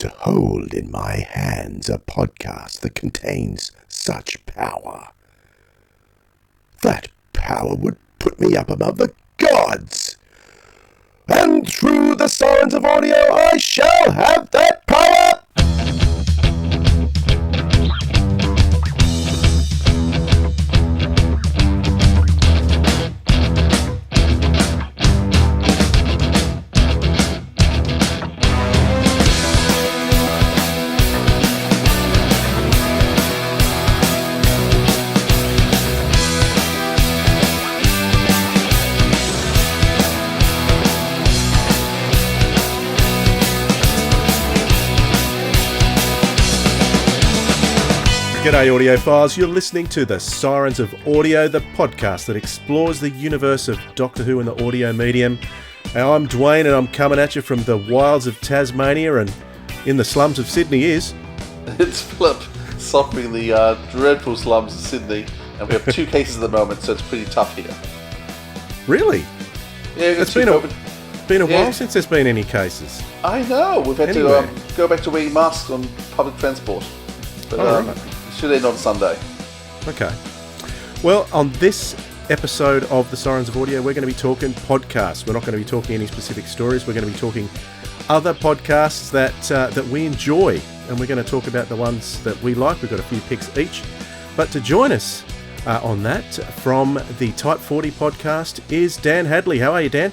to hold in my hands a podcast that contains such power. That power would put me up above the gods. And through the Sirens of Audio, I shall have that power! G'day audiophiles, you're listening to the Sirens of Audio, the podcast that explores the universe of Doctor Who and the audio medium. Now, I'm Dwayne and I'm coming at you from the wilds of Tasmania, and in the slums of Sydney is... It's Flip, suffering the dreadful slums of Sydney, and we have 2 cases at the moment, so it's pretty tough here. Really? Yeah, it's been a while since there's been any cases. I know, we've had to go back to wearing masks on public transport. But, right. Should end on Sunday. Okay. Well, on this episode of the Sirens of Audio, we're going to be talking podcasts. We're not going to be talking any specific stories. We're going to be talking other podcasts that we enjoy, and we're going to talk about the ones that we like. We've got a few picks each. But to join us on that from the Type 40 podcast is Dan Hadley. How are you, Dan?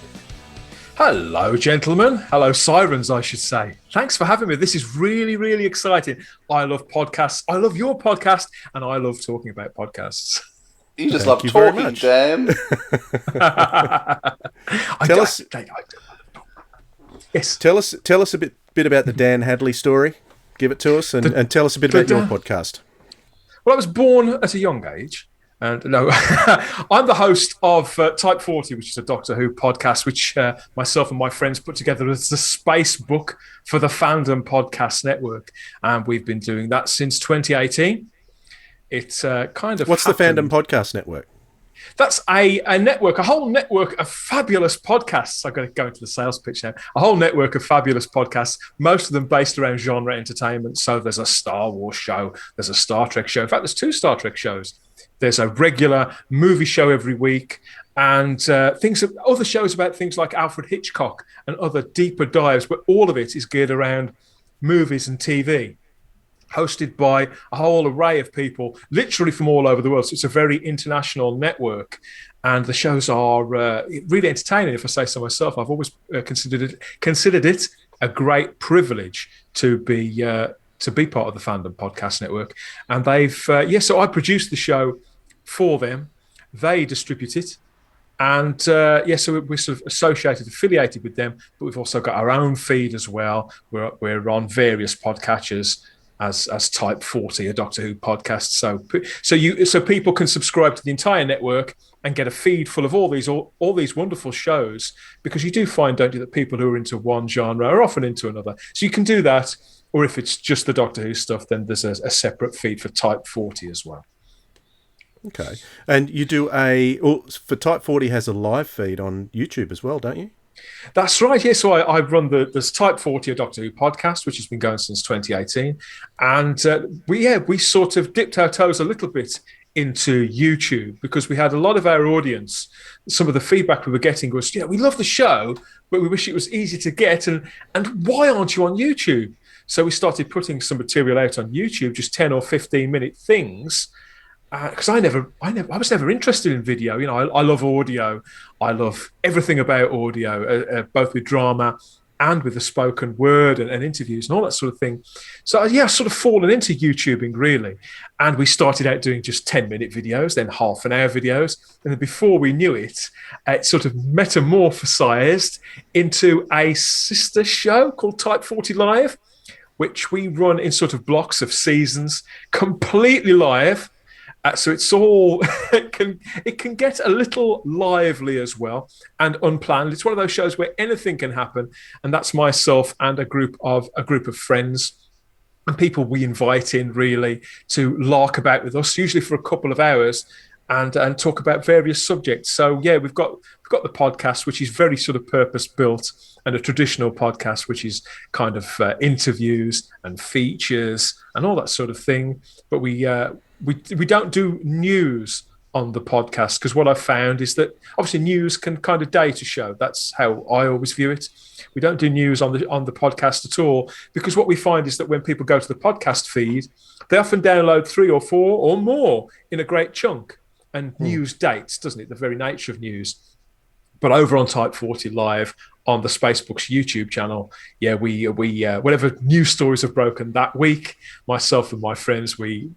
Hello, gentlemen. Hello, Sirens, I should say. Thanks for having me. This is really, really exciting. I love podcasts. I love your podcast, and I love talking about podcasts. You just love talking, Dan. Tell us a bit about the Dan Hadley story. Give it to us, and tell us a bit about your podcast. Well, I was born at a young age. And no, I'm the host of Type 40, which is a Doctor Who podcast, which myself and my friends put together as the space book for the Fandom Podcast Network. And we've been doing that since 2018. It's kind of... What's the Fandom Podcast Network? That's a network, a whole network of fabulous podcasts. I've got to go into the sales pitch now. A whole network of fabulous podcasts, most of them based around genre entertainment. So there's a Star Wars show, there's a Star Trek show. In fact, there's 2 Star Trek shows. There's a regular movie show every week, and other shows about things like Alfred Hitchcock and other deeper dives, but all of it is geared around movies and TV, hosted by a whole array of people, literally from all over the world. So it's a very international network, and the shows are really entertaining, if I say so myself. I've always considered it a great privilege to be part of the Fandom Podcast Network. And they've, so I produced the show for them. They distribute it. And so we're sort of associated, affiliated with them, but we've also got our own feed as well. We're on various podcatchers as Type 40, a Doctor Who podcast. So people can subscribe to the entire network and get a feed full of all these wonderful shows, because you do find, don't you, that people who are into one genre are often into another. So you can do that. Or if it's just the Doctor Who stuff, then there's a separate feed for Type 40 as well. Okay. And you do for Type 40 has a live feed on YouTube as well, don't you? That's right, yeah. So I run this Type 40, a Doctor Who podcast, which has been going since 2018. And we sort of dipped our toes a little bit into YouTube, because we had a lot of our audience, some of the feedback we were getting was, we love the show, but we wish it was easy to get. And why aren't you on YouTube? So we started putting some material out on YouTube, just 10 or 15 minute things, because I was never interested in video. I love audio. I love everything about audio, both with drama and with the spoken word and interviews and all that sort of thing. So I've sort of fallen into YouTubing, really. And we started out doing just 10-minute videos, then half-an-hour videos. And then before we knew it, it sort of metamorphosized into a sister show called Type 40 Live, which we run in sort of blocks of seasons, completely live. So it's all it can get a little lively as well and unplanned. It's one of those shows where anything can happen, and that's myself and a group of friends and people we invite in really to lark about with us, usually for a couple of hours. and talk about various subjects. So yeah, we've got the podcast, which is very sort of purpose built, and a traditional podcast, which is kind of interviews and features and all that sort of thing. But we don't do news on the podcast, because what I've found is that obviously news can kind of date a show. That's how I always view it. We don't do news on the podcast at all, because what we find is that when people go to the podcast feed, they often download 3 or 4 or more in a great chunk. And news dates, doesn't it? The very nature of news. But over on Type 40 Live on the Spacebooks YouTube channel, yeah, we whatever news stories have broken that week, myself and my friends, we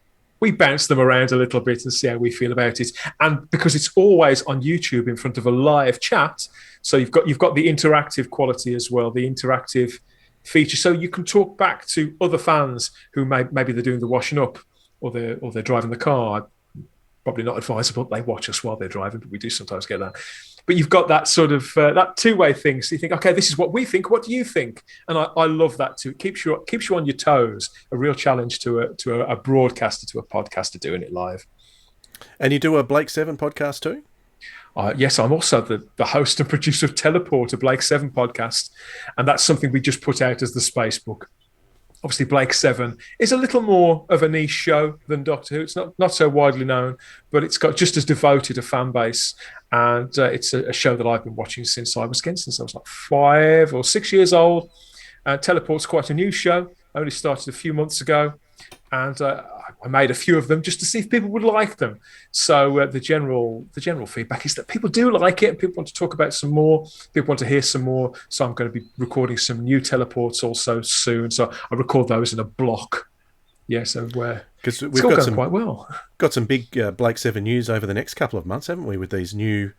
bounce them around a little bit and see how we feel about it. And because it's always on YouTube in front of a live chat, so you've got the interactive quality as well, the interactive feature. So you can talk back to other fans who maybe they're doing the washing up or they're driving the car. Probably not advisable they watch us while they're driving, but we do sometimes get that. But you've got that sort of that two-way thing. So you think, okay, this is what we think. What do you think? And I love that too. It keeps you on your toes. A real challenge to a broadcaster, to a podcaster doing it live. And you do a Blake 7 podcast too? Yes, I'm also the host and producer of Teleport, a Blake 7 podcast, and that's something we just put out as the Spacebook. Obviously, Blake 7 is a little more of a niche show than Doctor Who. It's not so widely known, but it's got just as devoted a fan base. And it's a show that I've been watching since I was like 5 or 6 years old. Teleport's quite a new show. Only started a few months ago. And I made a few of them just to see if people would like them. So the general feedback is that people do like it. People want to talk about some more. People want to hear some more. So I'm going to be recording some new teleports also soon. So I record those in a block. Yeah, so because we've got some quite well. Got some big Blake 7 news over the next couple of months, haven't we? With these new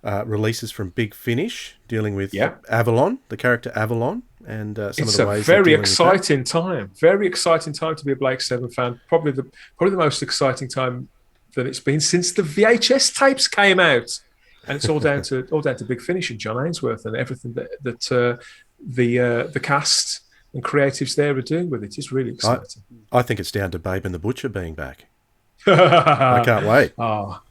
releases from Big Finish dealing with Avalon, the character Avalon. And some of the ways it's a very exciting time. Very exciting time to be a Blake 7 fan. Probably the most exciting time that it's been since the VHS tapes came out. And it's all down to Big Finish and John Ainsworth and everything that the cast and creatives there are doing with it. It's really exciting. I think it's down to Babe and the Butcher being back. I can't wait. Oh,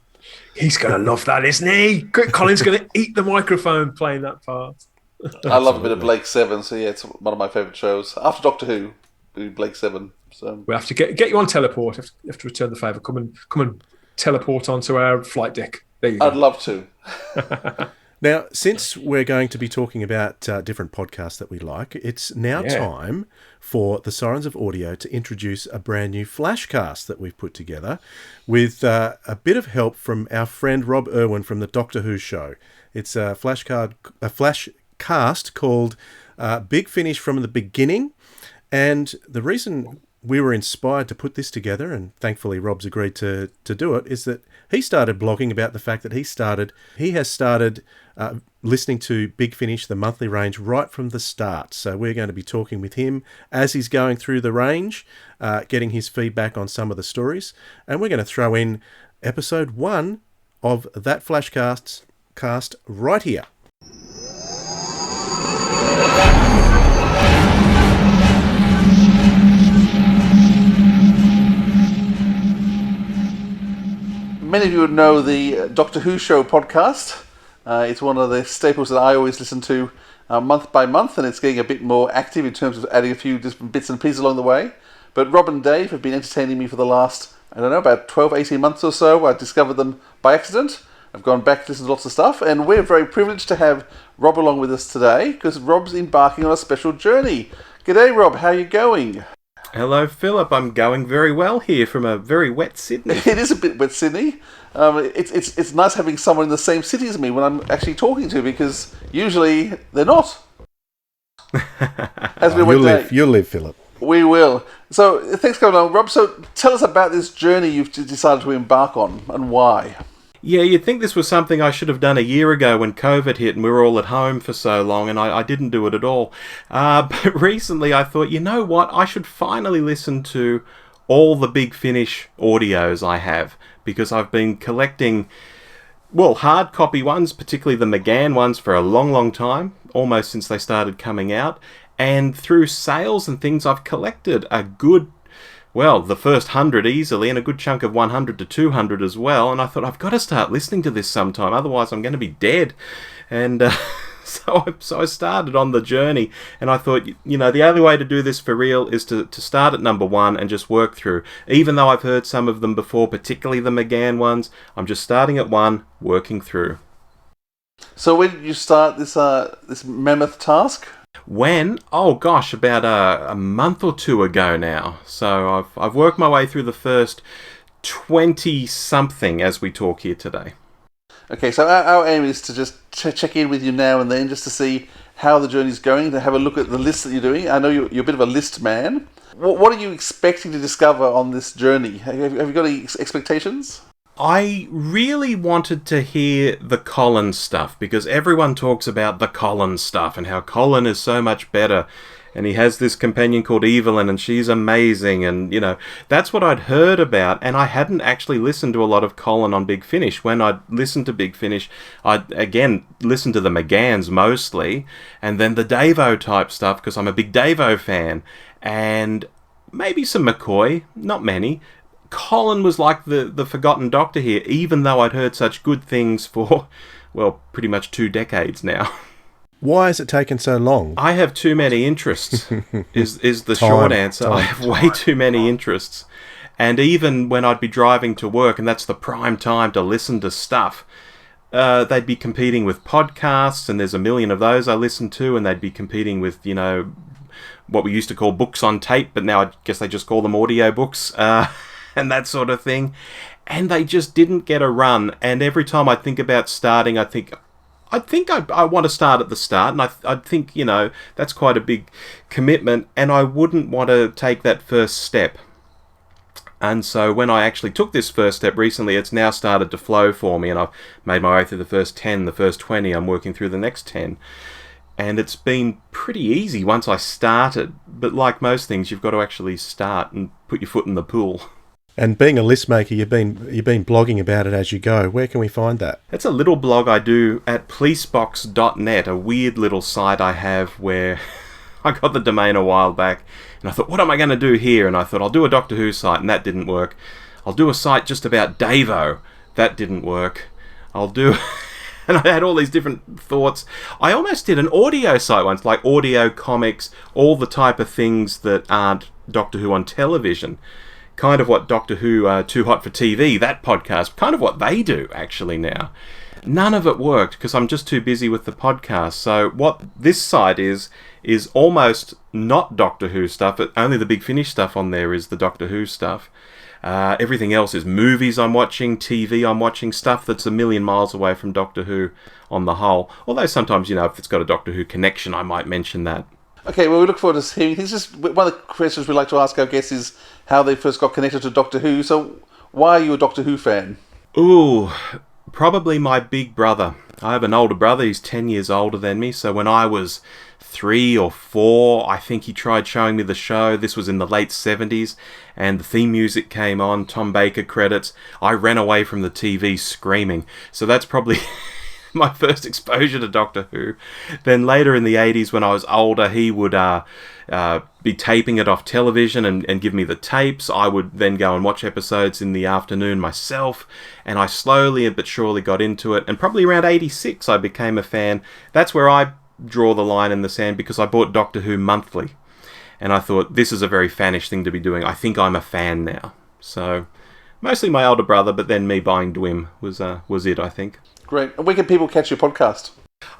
he's going to love that, isn't he? Colin's going to eat the microphone playing that part. I love a bit of Blake 7, so yeah, it's one of my favourite shows. After Doctor Who, do Blake 7. So we have to get you on Teleport. You have to return the favour. Come and teleport onto our flight deck. There you go. I'd love to. Now, since we're going to be talking about different podcasts that we like, it's now time for the Sirens of Audio to introduce a brand new flashcast that we've put together with a bit of help from our friend Rob Irwin from the Doctor Who show. It's a flashcast called Big Finish from the Beginning. And the reason we were inspired to put this together, and thankfully Rob's agreed to do it, is that he started blogging about the fact that he has started listening to Big Finish, the monthly range, right from the start. So we're going to be talking with him as he's going through the range, getting his feedback on some of the stories. And we're going to throw in episode 1 of that flashcast right here. Many of you would know the Doctor Who Show podcast. It's one of the staples that I always listen to month by month, and it's getting a bit more active in terms of adding a few different bits and pieces along the way. But Rob and Dave have been entertaining me for the last, about 12, 18 months or so. I discovered them by accident. I've gone back to listen to lots of stuff, and we're very privileged to have Rob along with us today, because Rob's embarking on a special journey. G'day, Rob. How are you going? Hello, Philip. I'm going very well here from a very wet Sydney. It is a bit wet, Sydney. It's nice having someone in the same city as me when I'm actually talking to, because usually they're not. You'll live, Philip. We will. So thanks for coming along, Rob. So tell us about this journey you've decided to embark on and why. Yeah, you'd think this was something I should have done a year ago when COVID hit and we were all at home for so long, and I didn't do it at all. But recently I thought, you know what, I should finally listen to all the Big Finish audios I have, because I've been collecting, hard copy ones, particularly the McGann ones, for a long, long time, almost since they started coming out. And through sales and things, I've collected a good well, the first 100 easily, and a good chunk of 100 to 200 as well. And I thought, I've got to start listening to this sometime, otherwise I'm going to be dead. And so I started on the journey, and I thought, the only way to do this for real is to start at number 1 and just work through. Even though I've heard some of them before, particularly the McGann ones, I'm just starting at 1, working through. So when did you start this mammoth task? When? Oh gosh, about a month or 2 ago now. So I've worked my way through the first 20-something as we talk here today. Okay, so our aim is to just check in with you now and then, just to see how the journey's going, to have a look at the list that you're doing. I know you're a bit of a list man. What are you expecting to discover on this journey? Have you got any expectations? I really wanted to hear the Colin stuff, because everyone talks about the Colin stuff and how Colin is so much better. And he has this companion called Evelyn, and she's amazing. And, that's what I'd heard about. And I hadn't actually listened to a lot of Colin on Big Finish. When I'd listened to Big Finish, I'd, again, listened to the McGanns mostly. And then the Davo type stuff, because I'm a big Davo fan. And maybe some McCoy, not many. Colin was like the forgotten doctor here, even though I'd heard such good things for, well, pretty much 2 decades now. Why has it taken so long? I have too many interests, is the short answer. I have way too many interests. And even when I'd be driving to work, and that's the prime time to listen to stuff, they'd be competing with podcasts, and there's a million of those I listen to, and they'd be competing with, what we used to call books on tape, but now I guess they just call them audio books, and that sort of thing. And they just didn't get a run. And every time I think about starting, I think I want to start at the start, and I think, that's quite a big commitment, and I wouldn't want to take that first step. And so when I actually took this first step recently, it's now started to flow for me, and I've made my way through the first 10, the first 20, I'm working through the next 10. And it's been pretty easy once I started, but like most things, you've got to actually start and put your foot in the pool. And being a list maker, you've been blogging about it as you go. Where can we find that? It's a little blog I do at policebox.net, a weird little site I have where I got the domain a while back, and I thought, what am I going to do here? And I thought, I'll do a Doctor Who site, and that didn't work. I'll do a site just about Davo. That didn't work. And I had all these different thoughts. I almost did an audio site once, like audio comics, all the type of things that aren't Doctor Who on television. Kind of what Doctor Who Too Hot for TV, that podcast, kind of what they do actually now. None of it worked because I'm just too busy with the podcast. So what this site is almost not Doctor Who stuff. Only the Big Finish stuff on there is the Doctor Who stuff. Everything else is movies I'm watching, TV I'm watching, stuff that's a million miles away from Doctor Who on the whole. Although sometimes, if it's got a Doctor Who connection, I might mention that. Okay, well, we look forward to hearing things. Just one of the questions we like to ask our guests is how they first got connected to Doctor Who. So, why are you a Doctor Who fan? Ooh, probably my big brother. I have an older brother. He's 10 years older than me. So when I was 3 or 4, I think he tried showing me the show. This was in the late 70s, and the theme music came on, Tom Baker credits. I ran away from the TV screaming. So that's probably my first exposure to Doctor Who. Then later in the 80s, when I was older, he would be taping it off television and give me the tapes. I would then go and watch episodes in the afternoon myself, and I slowly but surely got into it. And probably around 86, I became a fan. That's where I draw the line in the sand, because I bought Doctor Who monthly, and I thought, this is a very fanish thing to be doing. I think I'm a fan now. So mostly my older brother, but then me buying Dwim was it, I think. Great. And where can people catch your podcast?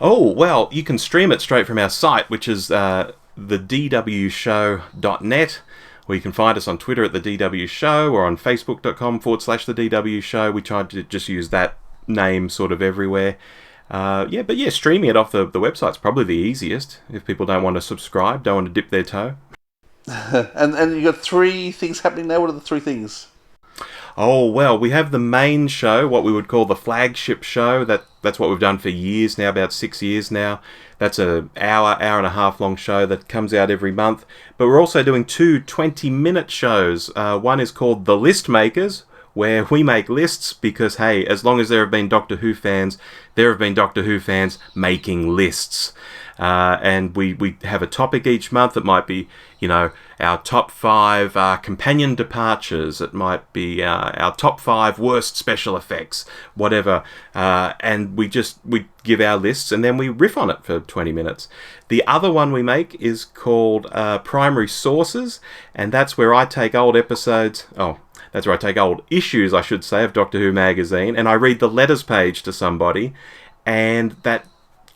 Oh, well, you can stream it straight from our site, which is thedwshow.net, or you can find us on Twitter at The DW Show, or on facebook.com/The DW Show. We tried to just use that name sort of everywhere. Streaming it off the website's probably the easiest, if people don't want to subscribe, don't want to dip their toe. And you got 3 things happening now. What are the 3 things? Oh, well, we have the main show, what we would call the flagship show. That's what we've done for years now, about 6 years now. That's an hour and a half long show that comes out every month. But we're also doing 2 20-minute shows. One is called The List Makers, where we make lists because, hey, as long as there have been Doctor Who fans, there have been Doctor Who fans making lists. And we have a topic each month. It might be, our top 5 companion departures. It might be our top 5 worst special effects, whatever. And we give our lists and then we riff on it for 20 minutes. The other one we make is called Primary Sources, and that's where I take old episodes... That's where I take old issues, I should say, of Doctor Who magazine, and I read the letters page to somebody, and that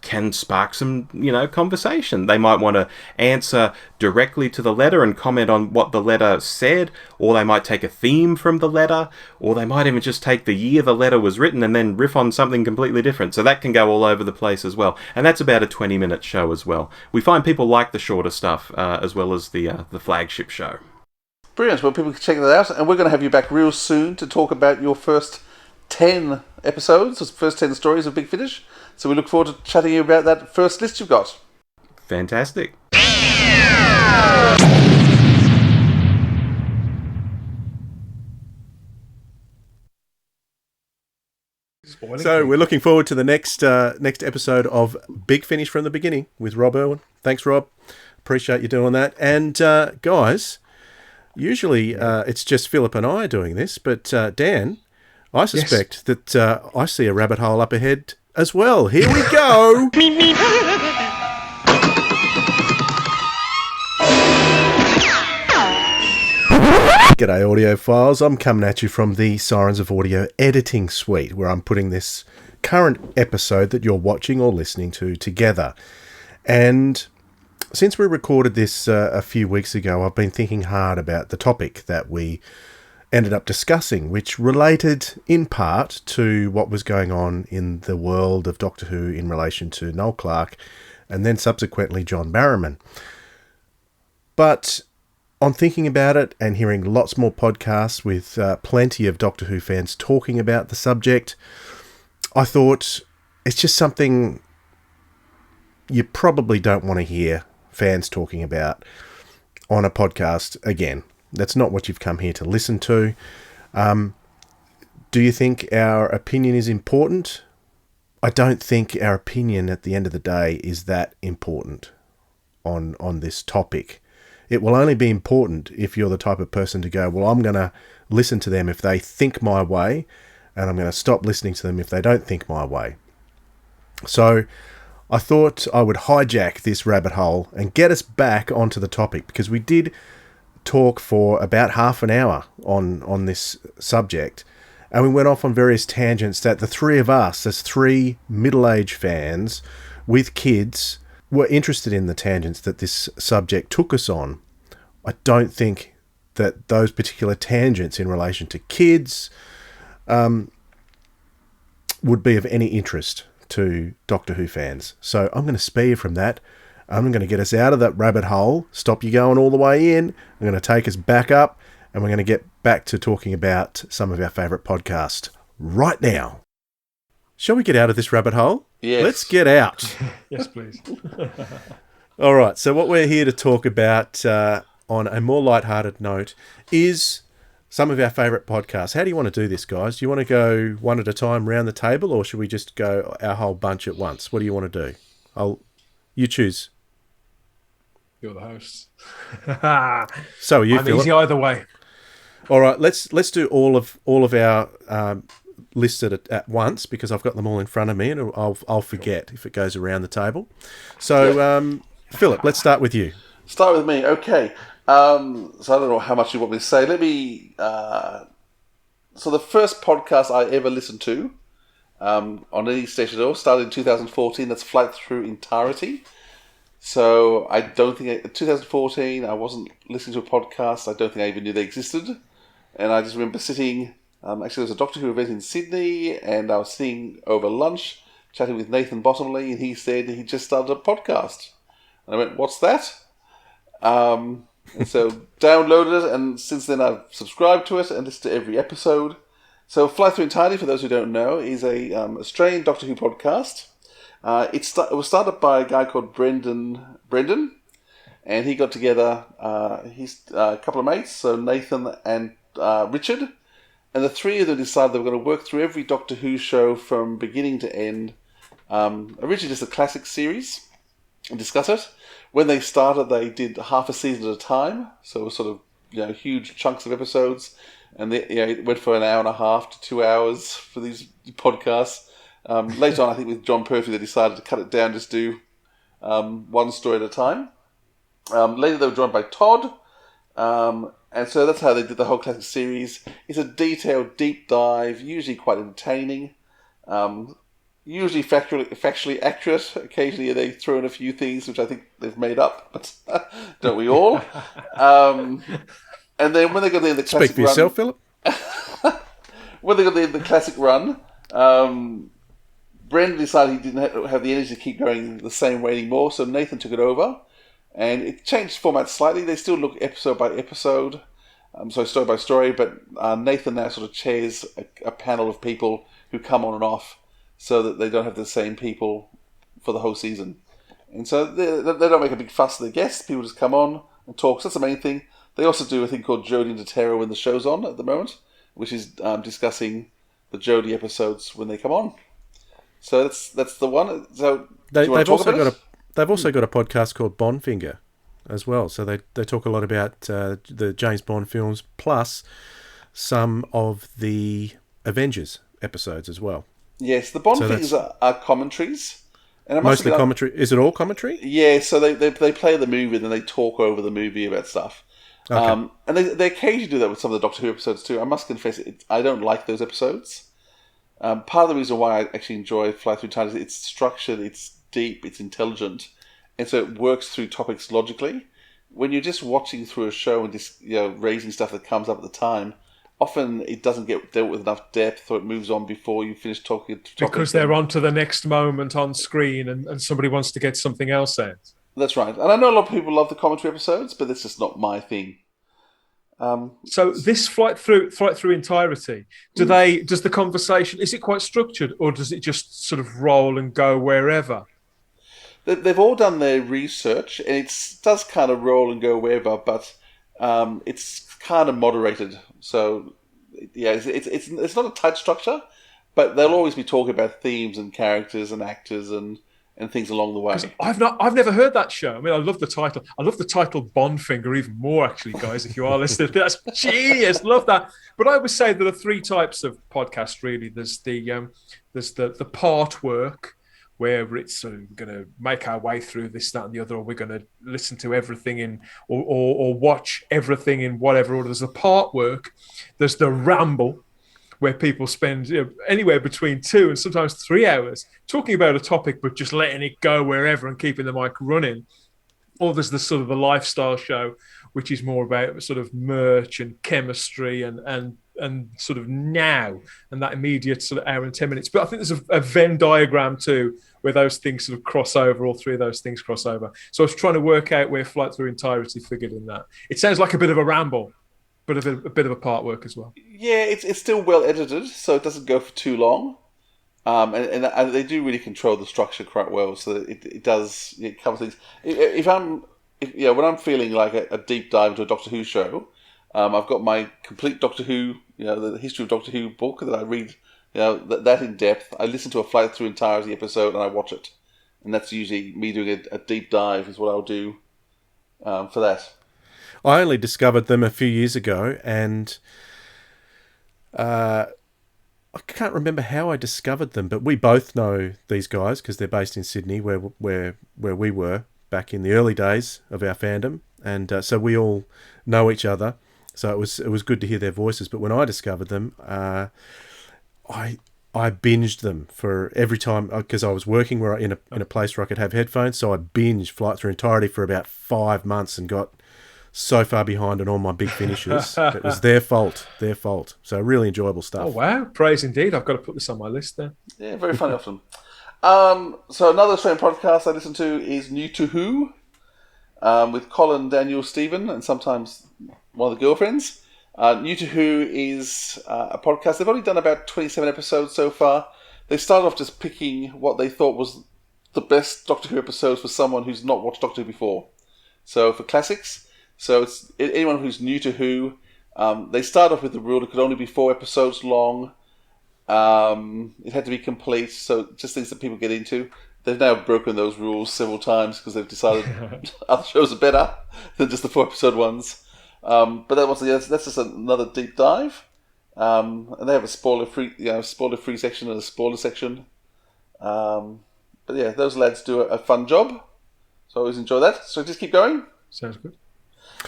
can spark some, conversation. They might want to answer directly to the letter and comment on what the letter said, or they might take a theme from the letter, or they might even just take the year the letter was written and then riff on something completely different. So that can go all over the place as well. And that's about a 20-minute show as well. We find people like the shorter stuff as well as the flagship show. Brilliant. Well, people can check that out. And we're going to have you back real soon to talk about your first 10 episodes, the first 10 stories of Big Finish. So we look forward to chatting to you about that first list you've got. Fantastic. So we're looking forward to the next episode of Big Finish from the Beginning with Rob Irwin. Thanks, Rob. Appreciate you doing that. And guys, usually it's just Philip and I doing this, but Dan, I suspect that I see a rabbit hole up ahead as well. Here we go. G'day, audiophiles. I'm coming at you from the Sirens of Audio editing suite, where I'm putting this current episode that you're watching or listening to together. And since we recorded this a few weeks ago, I've been thinking hard about the topic that we ended up discussing, which related in part to what was going on in the world of Doctor Who in relation to Noel Clarke and then subsequently John Barrowman. But on thinking about it and hearing lots more podcasts with plenty of Doctor Who fans talking about the subject, I thought it's just something you probably don't want to hear fans talking about on a podcast again. That's not what you've come here to listen to. Do you think our opinion is important? I don't think our opinion at the end of the day is that important on this topic. It will only be important if you're the type of person to go, well, I'm going to listen to them if they think my way, and I'm going to stop listening to them if they don't think my way. So I thought I would hijack this rabbit hole and get us back onto the topic, because we did talk for about half an hour on this subject, and we went off on various tangents that the three of us, as three middle-aged fans with kids, were interested in the tangents that this subject took us on. I don't think that those particular tangents in relation to kids would be of any interest to Doctor Who fans. So I'm going to spare you from that. I'm going to get us out of that rabbit hole, stop you going all the way in. I'm going to take us back up, and we're going to get back to talking about some of our favourite podcasts right now. Shall we get out of this rabbit hole? Yes. Let's get out. Yes, please. All right, so what we're here to talk about on a more lighthearted note is some of our favourite podcasts. How do you want to do this, guys? Do you want to go one at a time round the table, or should we just go our whole bunch at once? What do you want to do? You choose. You're the host. So are you, I'm Philip? easy either way. All right, let's do all of our listed at once, because I've got them all in front of me, and I'll forget if it goes around the table. So, Philip, let's start with you. Start with me, okay. So I don't know how much you want me to say. Let me. So the first podcast I ever listened to on any station at all started in 2014. That's Flight Through Entirety. So I don't think... 2014, I wasn't listening to a podcast. I don't think I even knew they existed. And I just remember sitting... actually, there was a Doctor Who event in Sydney, and I was sitting over lunch, chatting with Nathan Bottomley, and he said he just started a podcast. And I went, what's that? And so downloaded it, and since then I've subscribed to it and listened to every episode. So Fly Through Entirety, for those who don't know, is a Australian Doctor Who podcast. It was started by a guy called Brendan, and he got together, he's a couple of mates, so Nathan and Richard, and the three of them decided they were going to work through every Doctor Who show from beginning to end, originally just a classic series, and discuss it. when they started, they did half a season at a time, so it was sort of huge chunks of episodes, and it went for an hour and a half to 2 hours for these podcasts. Later on, I think with John Pertwee, they decided to cut it down, just do one story at a time. Later, they were joined by Todd, and so that's how they did the whole classic series. It's a detailed, deep dive, usually quite entertaining, usually factually accurate. Occasionally, they throw in a few things which I think they've made up, but don't we all? And then when they got the classic Speak for yourself, Philip. When they got the classic run, Brendan decided he didn't have the energy to keep going the same way anymore, so Nathan took it over. And it changed format slightly. They still look episode by episode, story by story, but Nathan now sort of chairs a panel of people who come on and off so that they don't have the same people for the whole season. And so they don't make a big fuss of their guests. People just come on and talk. So that's the main thing. They also do a thing called Jodie and Terror when the show's on at the moment, which is discussing the Jodie episodes when they come on. So that's the one. So they've also got a podcast called Bondfinger as well. So they talk a lot about the James Bond films, plus some of the Avengers episodes as well. Yes, the Bond things are commentaries. And mostly commentary. Is it all commentary? Yeah, so they play the movie and then they talk over the movie about stuff. Okay. And they occasionally do that with some of the Doctor Who episodes too. I must confess, I don't like those episodes. Part of the reason why I actually enjoy Fly Through Time is it's structured, it's deep, it's intelligent, and so it works through topics logically. When you're just watching through a show and just raising stuff that comes up at the time, often it doesn't get dealt with enough depth, or it moves on before you finish talking. Because they're on to the next moment on screen, and somebody wants to get something else out. That's right. And I know a lot of people love the commentary episodes, but it's just not my thing. So this flight through entirety, does the conversation, is it quite structured, or does it just sort of roll and go wherever? They've all done their research, and it does kind of roll and go wherever, but it's kind of moderated. So yeah, it's not a tight structure, but they'll always be talking about themes and characters and actors and things along the way. I've never heard that show. I mean, I love the title. I love the title Bondfinger even more, actually, guys. If you are listening, that's genius. Love that. But I would say there are three types of podcasts. Really, there's the part work, where it's sort of going to make our way through this, that, and the other, or we're going to listen to everything in, or watch everything in whatever order. There's the part work. There's the ramble, where people spend anywhere between 2 and sometimes 3 hours talking about a topic, but just letting it go wherever and keeping the mic running. Or there's the sort of the lifestyle show, which is more about sort of merch and chemistry and sort of now and that immediate sort of hour and 10 minutes. But I think there's a Venn diagram too, where those things sort of cross over, all three of those things cross over. So I was trying to work out where Flight Through Entirety figured in that. It sounds like a bit of a ramble, but a bit of a part work as well. Yeah, it's still well edited, so it doesn't go for too long. And they do really control the structure quite well, so it does cover things. When I'm feeling like a deep dive into a Doctor Who show, I've got my complete Doctor Who, the history of Doctor Who book that I read, that in depth. I listen to a Flight Through Entirety episode and I watch it, and that's usually me doing a deep dive is what I'll do for that. I only discovered them a few years ago, and I can't remember how I discovered them, but we both know these guys because they're based in Sydney, where we were back in the early days of our fandom, and so we all know each other. So it was good to hear their voices. But when I discovered them, I binged them for every time because I was working in a place where I could have headphones. So I binged Flight Through Entirety for about 5 months and got so far behind on all my big finishes. It was their fault. So really enjoyable stuff. Oh, wow. Praise indeed. I've got to put this on my list then. Yeah, very funny often. So another Australian podcast I listen to is New to Who, with Colin, Daniel, Stephen, and sometimes one of the girlfriends. New to Who is a podcast. They've only done about 27 episodes so far. They started off just picking what they thought was the best Doctor Who episodes for someone who's not watched Doctor Who before. So for classics. So it's anyone who's new to Who. They start off with the rule it could only be 4 episodes long. It had to be complete, so just things that people get into. they've now broken those rules several times because they've decided other shows are better than just the 4-episode ones. But that's just another deep dive. And they have a spoiler-free section and a spoiler section. But yeah, those lads do a fun job. So I always enjoy that. So just keep going. Sounds good.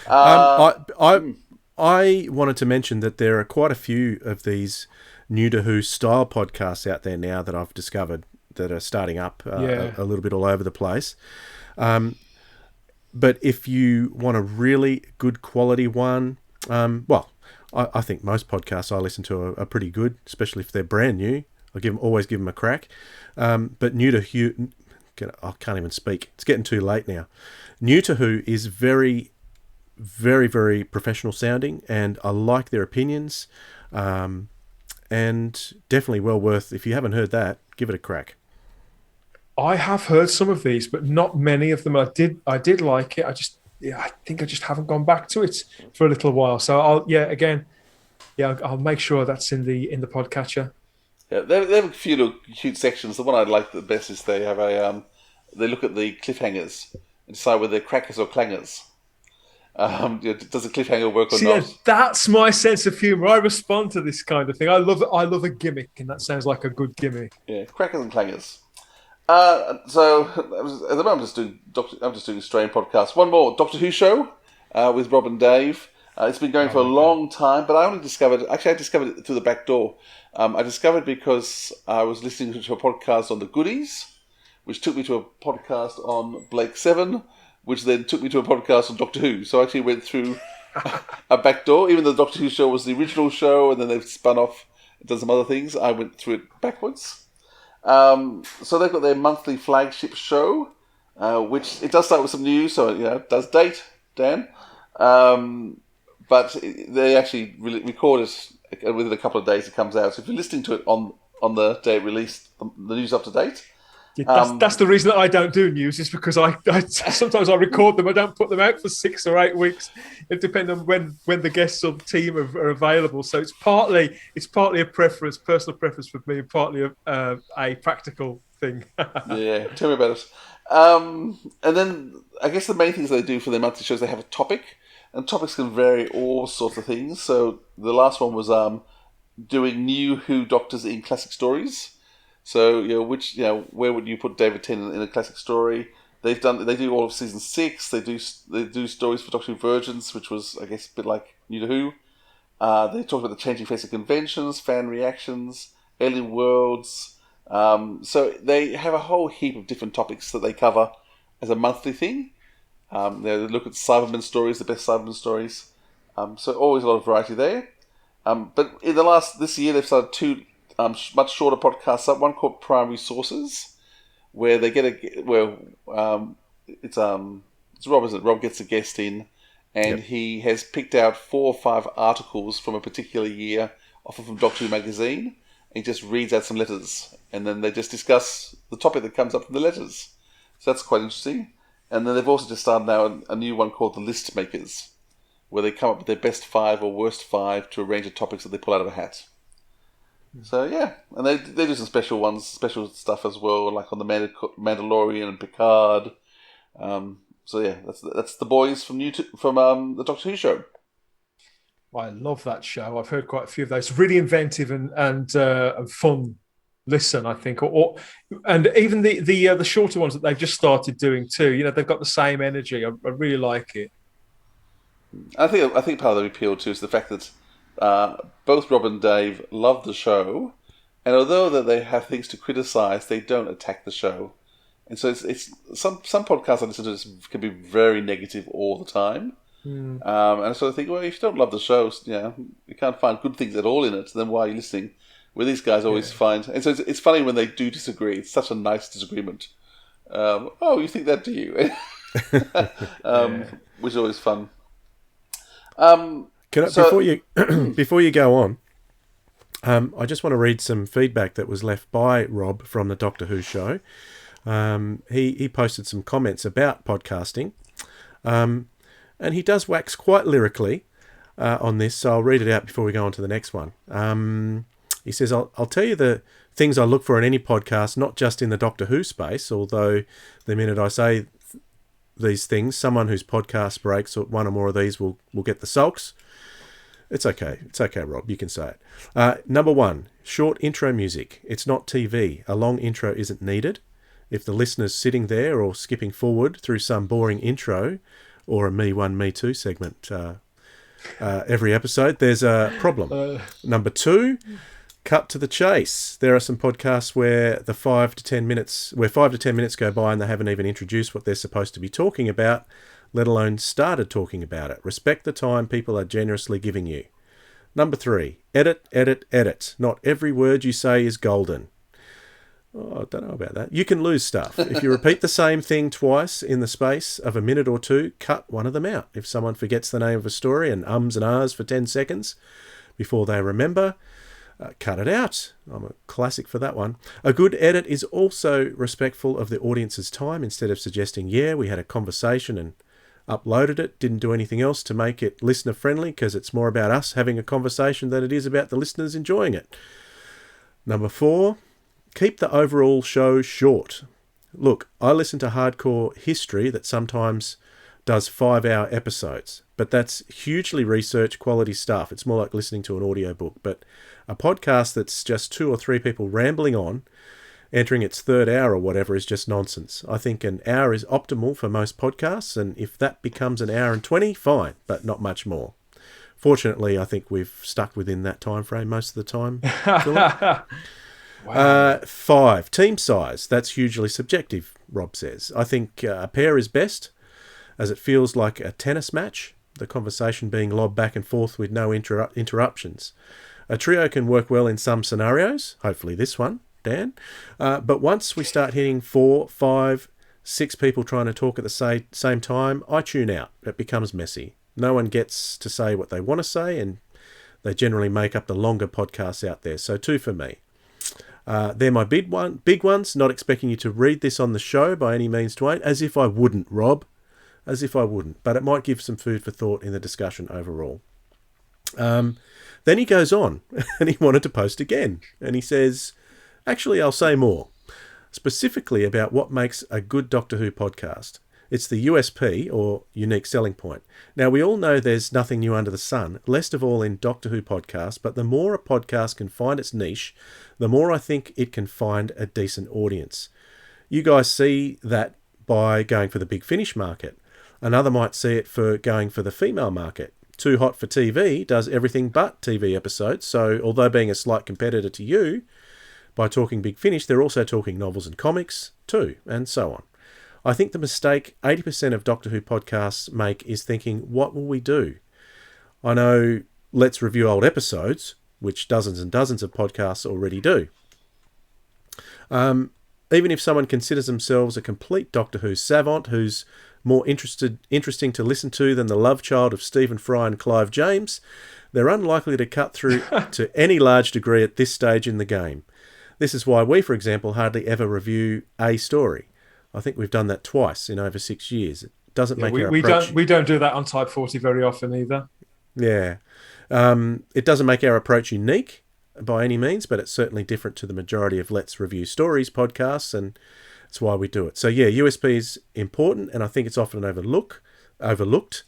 I wanted to mention that there are quite a few of these New to Who style podcasts out there now that I've discovered that are starting up a little bit all over the place. But if you want a really good quality one, I think most podcasts I listen to are pretty good, especially if they're brand new. Always give them a crack. But New to Who, I can't even speak. It's getting too late now. New to Who is very, very, very professional sounding, and I like their opinions. And definitely well worth. If you haven't heard that, give it a crack. I have heard some of these, but not many of them. I did like it. I think I just haven't gone back to it for a little while. So I'll make sure that's in the podcatcher. Yeah, they have a few little cute sections. The one I like the best is they have they look at the cliffhangers and decide whether they're crackers or clangers. Does a cliffhanger work or not? That's my sense of humour. I respond to this kind of thing. I love a gimmick, and that sounds like a good gimmick. Yeah, crackers and clangers. So at the moment, I'm just doing Australian podcasts. One more Doctor Who show with Rob and Dave. It's been going for a long time, but I discovered it through the back door. I discovered because I was listening to a podcast on the Goodies, which took me to a podcast on Blake 7, which then took me to a podcast on Doctor Who. So I actually went through a back door, even though the Doctor Who show was the original show, and then they've spun off and done some other things. I went through it backwards. So they've got their monthly flagship show, which it does start with some news, so it does date, Dan. But they actually record it within a couple of days it comes out. So if you're listening to it on the day it released, the news up to date. That's the reason that I don't do news, is because I sometimes I record them. I don't put them out for 6 or 8 weeks. It depends on when the guests or the team are available. So it's partly a preference, personal preference for me, and partly a practical thing. Yeah, tell me about it. And then I guess the main things they do for their monthly shows, they have a topic, and topics can vary all sorts of things. So the last one was doing new Who Doctors in classic stories. So where would you put David Tennant in a classic story? They do all of season 6. They do stories for Doctor Who Virgins, which was, I guess, a bit like New to Who. They talk about the changing face of conventions, fan reactions, alien worlds. So they have a whole heap of different topics that they cover as a monthly thing. They look at Cyberman stories, the best Cyberman stories. So always a lot of variety there. But in this year, they've started 2 much shorter podcasts up. One called Primary Sources, where they it's Rob, isn't it? Rob gets a guest in, and he has picked out 4 or 5 articles from a particular year, often from Doctor Who magazine. He just reads out some letters, and then they just discuss the topic that comes up from the letters. So that's quite interesting. And then they've also just started now a new one called The List Makers, where they come up with their best 5 or worst 5 to a range of topics that they pull out of a hat. So yeah, and they do some special stuff as well, like on the Mandalorian and Picard. So yeah, that's the boys from the Doctor Who show. I love that show. I've heard quite a few of those. Really inventive and fun. Listen, I think, and even the shorter ones that they've just started doing too. They've got the same energy. I really like it. I think part of the appeal too is the fact that both Rob and Dave love the show, and although that they have things to criticise, they don't attack the show. And so it's some podcasts I listen to can be very negative all the time. And so I think, well, if you don't love the show, you can't find good things at all in it, then why are you listening? Where these guys always find, and so it's funny when they do disagree. It's such a nice disagreement. You think that, do you? Which is always fun. Before you go on, I just want to read some feedback that was left by Rob from the Doctor Who show. He posted some comments about podcasting, and he does wax quite lyrically on this, so I'll read it out before we go on to the next one. He says, I'll tell you the things I look for in any podcast, not just in the Doctor Who space, although the minute I say these things, someone whose podcast breaks or one or more of these will get the sulks. It's okay. It's okay, Rob. You can say it. Number 1, short intro music. It's not TV. A long intro isn't needed. If the listener's sitting there or skipping forward through some boring intro or a Me 1, Me 2 segment every episode, there's a problem. Number 2, cut to the chase. There are some podcasts where 5 to 10 minutes go by and they haven't even introduced what they're supposed to be talking about, let alone started talking about it. Respect the time people are generously giving you. Number 3, edit, edit, edit. Not every word you say is golden. Oh, I don't know about that. You can lose stuff. If you repeat the same thing twice in the space of a minute or two, cut one of them out. If someone forgets the name of a story and ums and ahs for 10 seconds before they remember, cut it out. I'm a classic for that one. A good edit is also respectful of the audience's time. Instead of suggesting, we had a conversation and uploaded it, didn't do anything else to make it listener friendly, because it's more about us having a conversation than it is about the listeners enjoying it. Number 4, keep the overall show short. Look, I listen to hardcore history that sometimes does 5-hour episodes, but that's hugely research quality stuff. It's more like listening to an audiobook. But a podcast that's just 2 or 3 people rambling on, entering its 3rd hour or whatever, is just nonsense. I think an hour is optimal for most podcasts, and if that becomes an hour and 20, fine, but not much more. Fortunately, I think we've stuck within that time frame most of the time. Wow. 5, team size. That's hugely subjective, Rob says. I think a pair is best, as it feels like a tennis match, the conversation being lobbed back and forth with no interruptions. A trio can work well in some scenarios, hopefully this one, Dan. But once we start hitting 4, 5, 6 people trying to talk at the same time, I tune out. It becomes messy. No one gets to say what they want to say, and they generally make up the longer podcasts out there. So 2 for me. They're my big ones. Not expecting you to read this on the show by any means, Dwayne. As if I wouldn't, Rob. As if I wouldn't. But it might give some food for thought in the discussion overall. Then he goes on, and he wanted to post again. And he says, actually, I'll say more. Specifically about what makes a good Doctor Who podcast. It's the USP, or unique selling point. Now, we all know there's nothing new under the sun, least of all in Doctor Who podcasts, but the more a podcast can find its niche, the more I think it can find a decent audience. You guys see that by going for the Big Finish market. Another might see it for going for the female market. Too Hot for TV does everything but TV episodes, so although being a slight competitor to you, by talking Big Finish, they're also talking novels and comics too, and so on. I think the mistake 80% of Doctor Who podcasts make is thinking, what will we do? I know Let's Review Old Episodes, which dozens and dozens of podcasts already do. Even if someone considers themselves a complete Doctor Who savant who's more interesting to listen to than the love child of Stephen Fry and Clive James, they're unlikely to cut through to any large degree at this stage in the game. This is why we, for example, hardly ever review a story. I think we've done that twice in over 6 years. It doesn't make our approach... We don't do that on Type 40 very often either. Yeah. It doesn't make our approach unique by any means, but it's certainly different to the majority of Let's Review Stories podcasts, and that's why we do it. So yeah, USP is important, and I think it's often overlooked.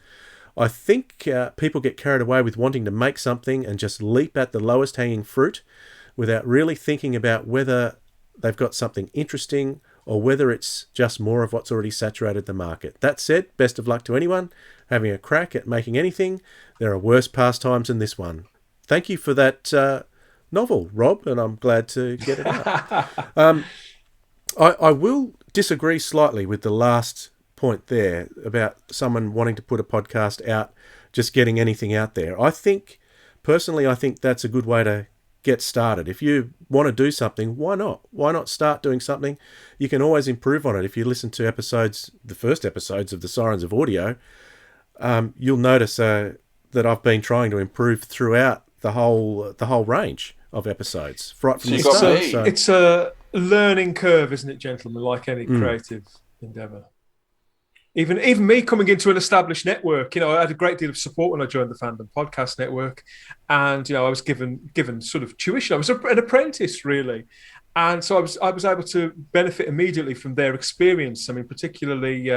I think people get carried away with wanting to make something and just leap at the lowest hanging fruit without really thinking about whether they've got something interesting or whether it's just more of what's already saturated the market. That said, best of luck to anyone having a crack at making anything. There are worse pastimes than this one. Thank you for that novel, Rob, and I'm glad to get it out. I will disagree slightly with the last point there about someone wanting to put a podcast out, just getting anything out there. Personally, I think that's a good way to get started. If you want to do something, why not? Why not start doing something? You can always improve on it. If you listen to the first episodes of the Sirens of Audio, you'll notice that I've been trying to improve throughout the whole range of episodes right from the start. It's a learning curve, isn't it, gentlemen? Like any creative endeavour. Even me coming into an established network, I had a great deal of support when I joined the Fandom Podcast Network, and I was given sort of tuition. I was an apprentice, really, and so I was able to benefit immediately from their experience. I mean, particularly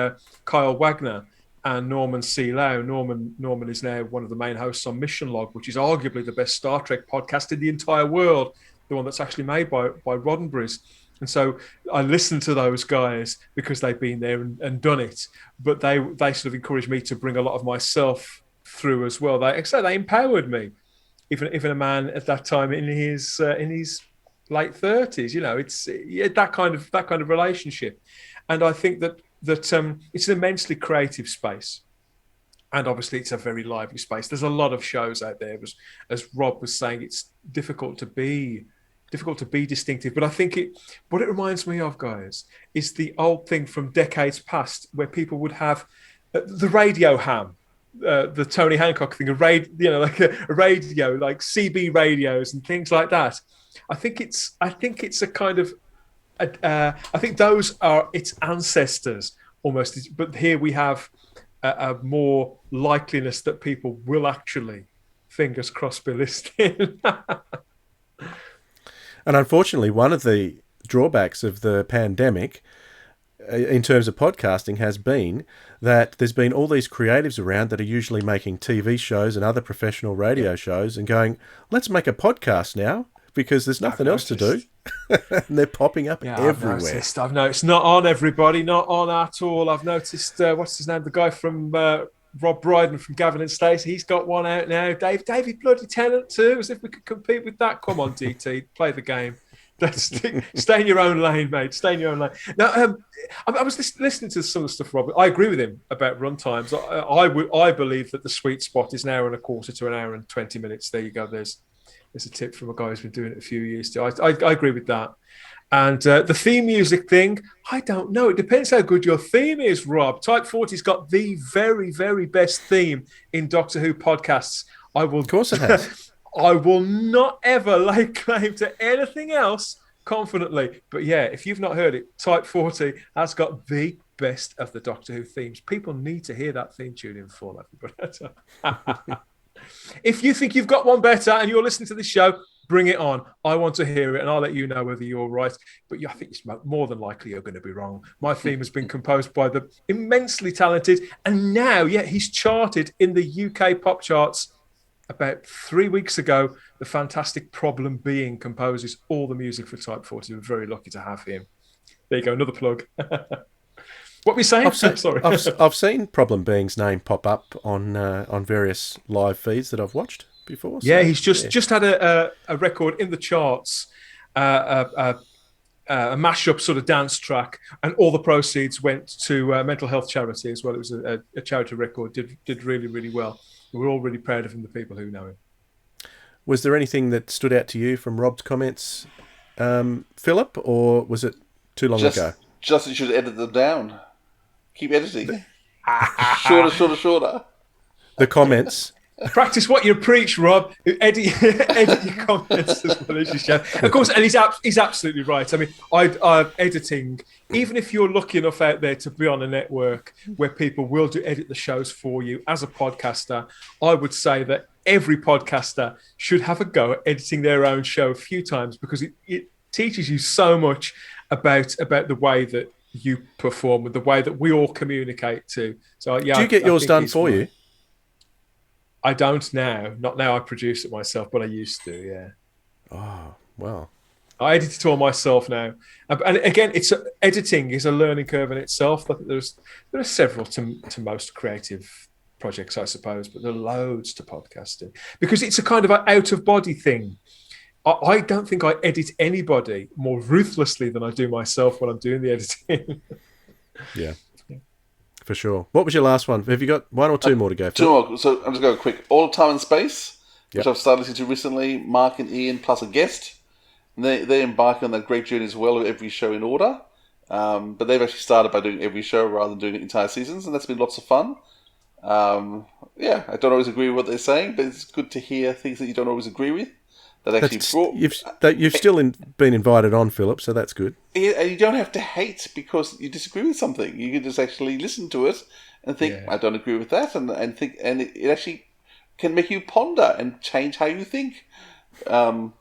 Kyle Wagner and Norman C. Lau. Norman is now one of the main hosts on Mission Log, which is arguably the best Star Trek podcast in the entire world, the one that's actually made by Roddenberry's. And so I listened to those guys because they've been there and done it, but they sort of encouraged me to bring a lot of myself through as well. They empowered me, even a man at that time in his late 30s. It's that kind of relationship, and I think that it's an immensely creative space, and obviously it's a very lively space. There's a lot of shows out there, as Rob was saying. It's difficult to be distinctive, but I think what it reminds me of, guys, is the old thing from decades past where people would have the radio ham, the Tony Hancock thing, like a radio, like CB radios and things like that. I think it's a kind of I think those are its ancestors almost, but here we have a more likeliness that people will actually, fingers crossed, be listening. And unfortunately, one of the drawbacks of the pandemic in terms of podcasting has been that there's been all these creatives around that are usually making TV shows and other professional radio shows and going, let's make a podcast now because there's nothing else to do. And they're popping up everywhere. I've noticed. Not on, everybody, not on at all. I've noticed, what's his name? The guy from Rob Brydon from Gavin and Stacey, he's got one out now. David Bloody Tennant too, as if we could compete with that. Come on, DT, play the game. Stay in your own lane, mate. Stay in your own lane. Now, I was listening to some of the stuff, Rob. I agree with him about run times. I believe that the sweet spot is an hour and a quarter to an hour and 20 minutes. There you go. There's a tip from a guy who's been doing it a few years. I agree with that. And the theme music thing, I don't know. It depends how good your theme is, Rob. Type 40's got the very, very best theme in Doctor Who podcasts. Of course it has. I will not ever lay claim to anything else confidently. But yeah, if you've not heard it, Type 40 has got the best of the Doctor Who themes. People need to hear that theme tune in full, everybody. If you think you've got one better and you're listening to this show, bring it on. I want to hear it, and I'll let you know whether you're right. But I think it's more than likely you're going to be wrong. My theme has been composed by the immensely talented, and now, he's charted in the UK pop charts. About 3 weeks ago, the fantastic Problem Being composes all the music for Type 40. We're very lucky to have him. There you go, another plug. What were you saying? Sorry. I've seen Problem Being's name pop up on various live feeds that I've watched before. Yeah, he's just had a record in the charts, a mashup sort of dance track, and all the proceeds went to mental health charity as well. It was a charity record, did really, really well. We're all really proud of him, the people who know him. Was there anything that stood out to you from Rob's comments, Philip, or was it too long ago? Just you should edit them down. Keep editing. Shorter. The comments. Practice what you preach, Rob. Edit your comments as well as you show. Of course, and he's absolutely right. I mean, I'm editing. Even if you're lucky enough out there to be on a network where people will edit the shows for you, as a podcaster, I would say that every podcaster should have a go at editing their own show a few times, because it teaches you so much about the way that you perform and the way that we all communicate too. So yeah, do you get yours done for you? I don't now. Not now. I produce it myself, but I used to. Yeah. Oh well. I edit it all myself now, and again, editing is a learning curve in itself. I think there are several to most creative projects, I suppose, but there are loads to podcasting because it's a kind of an out of body thing. I don't think I edit anybody more ruthlessly than I do myself when I'm doing the editing. Yeah. For sure. What was your last one? Have you got one or two more to go? Two more. So I'm just going quick. All Time and Space, which I've started listening to recently. Mark and Ian plus a guest. And they embark on that great journey as well, with every show in order. But they've actually started by doing every show rather than doing entire seasons, and that's been lots of fun. I don't always agree with what they're saying, but it's good to hear things that you don't always agree with. that actually brought. You've still been invited on, Philip, so that's good. And you don't have to hate because you disagree with something. You can just actually listen to it and think, I don't agree with that, and think, and it actually can make you ponder and change how you think. Believe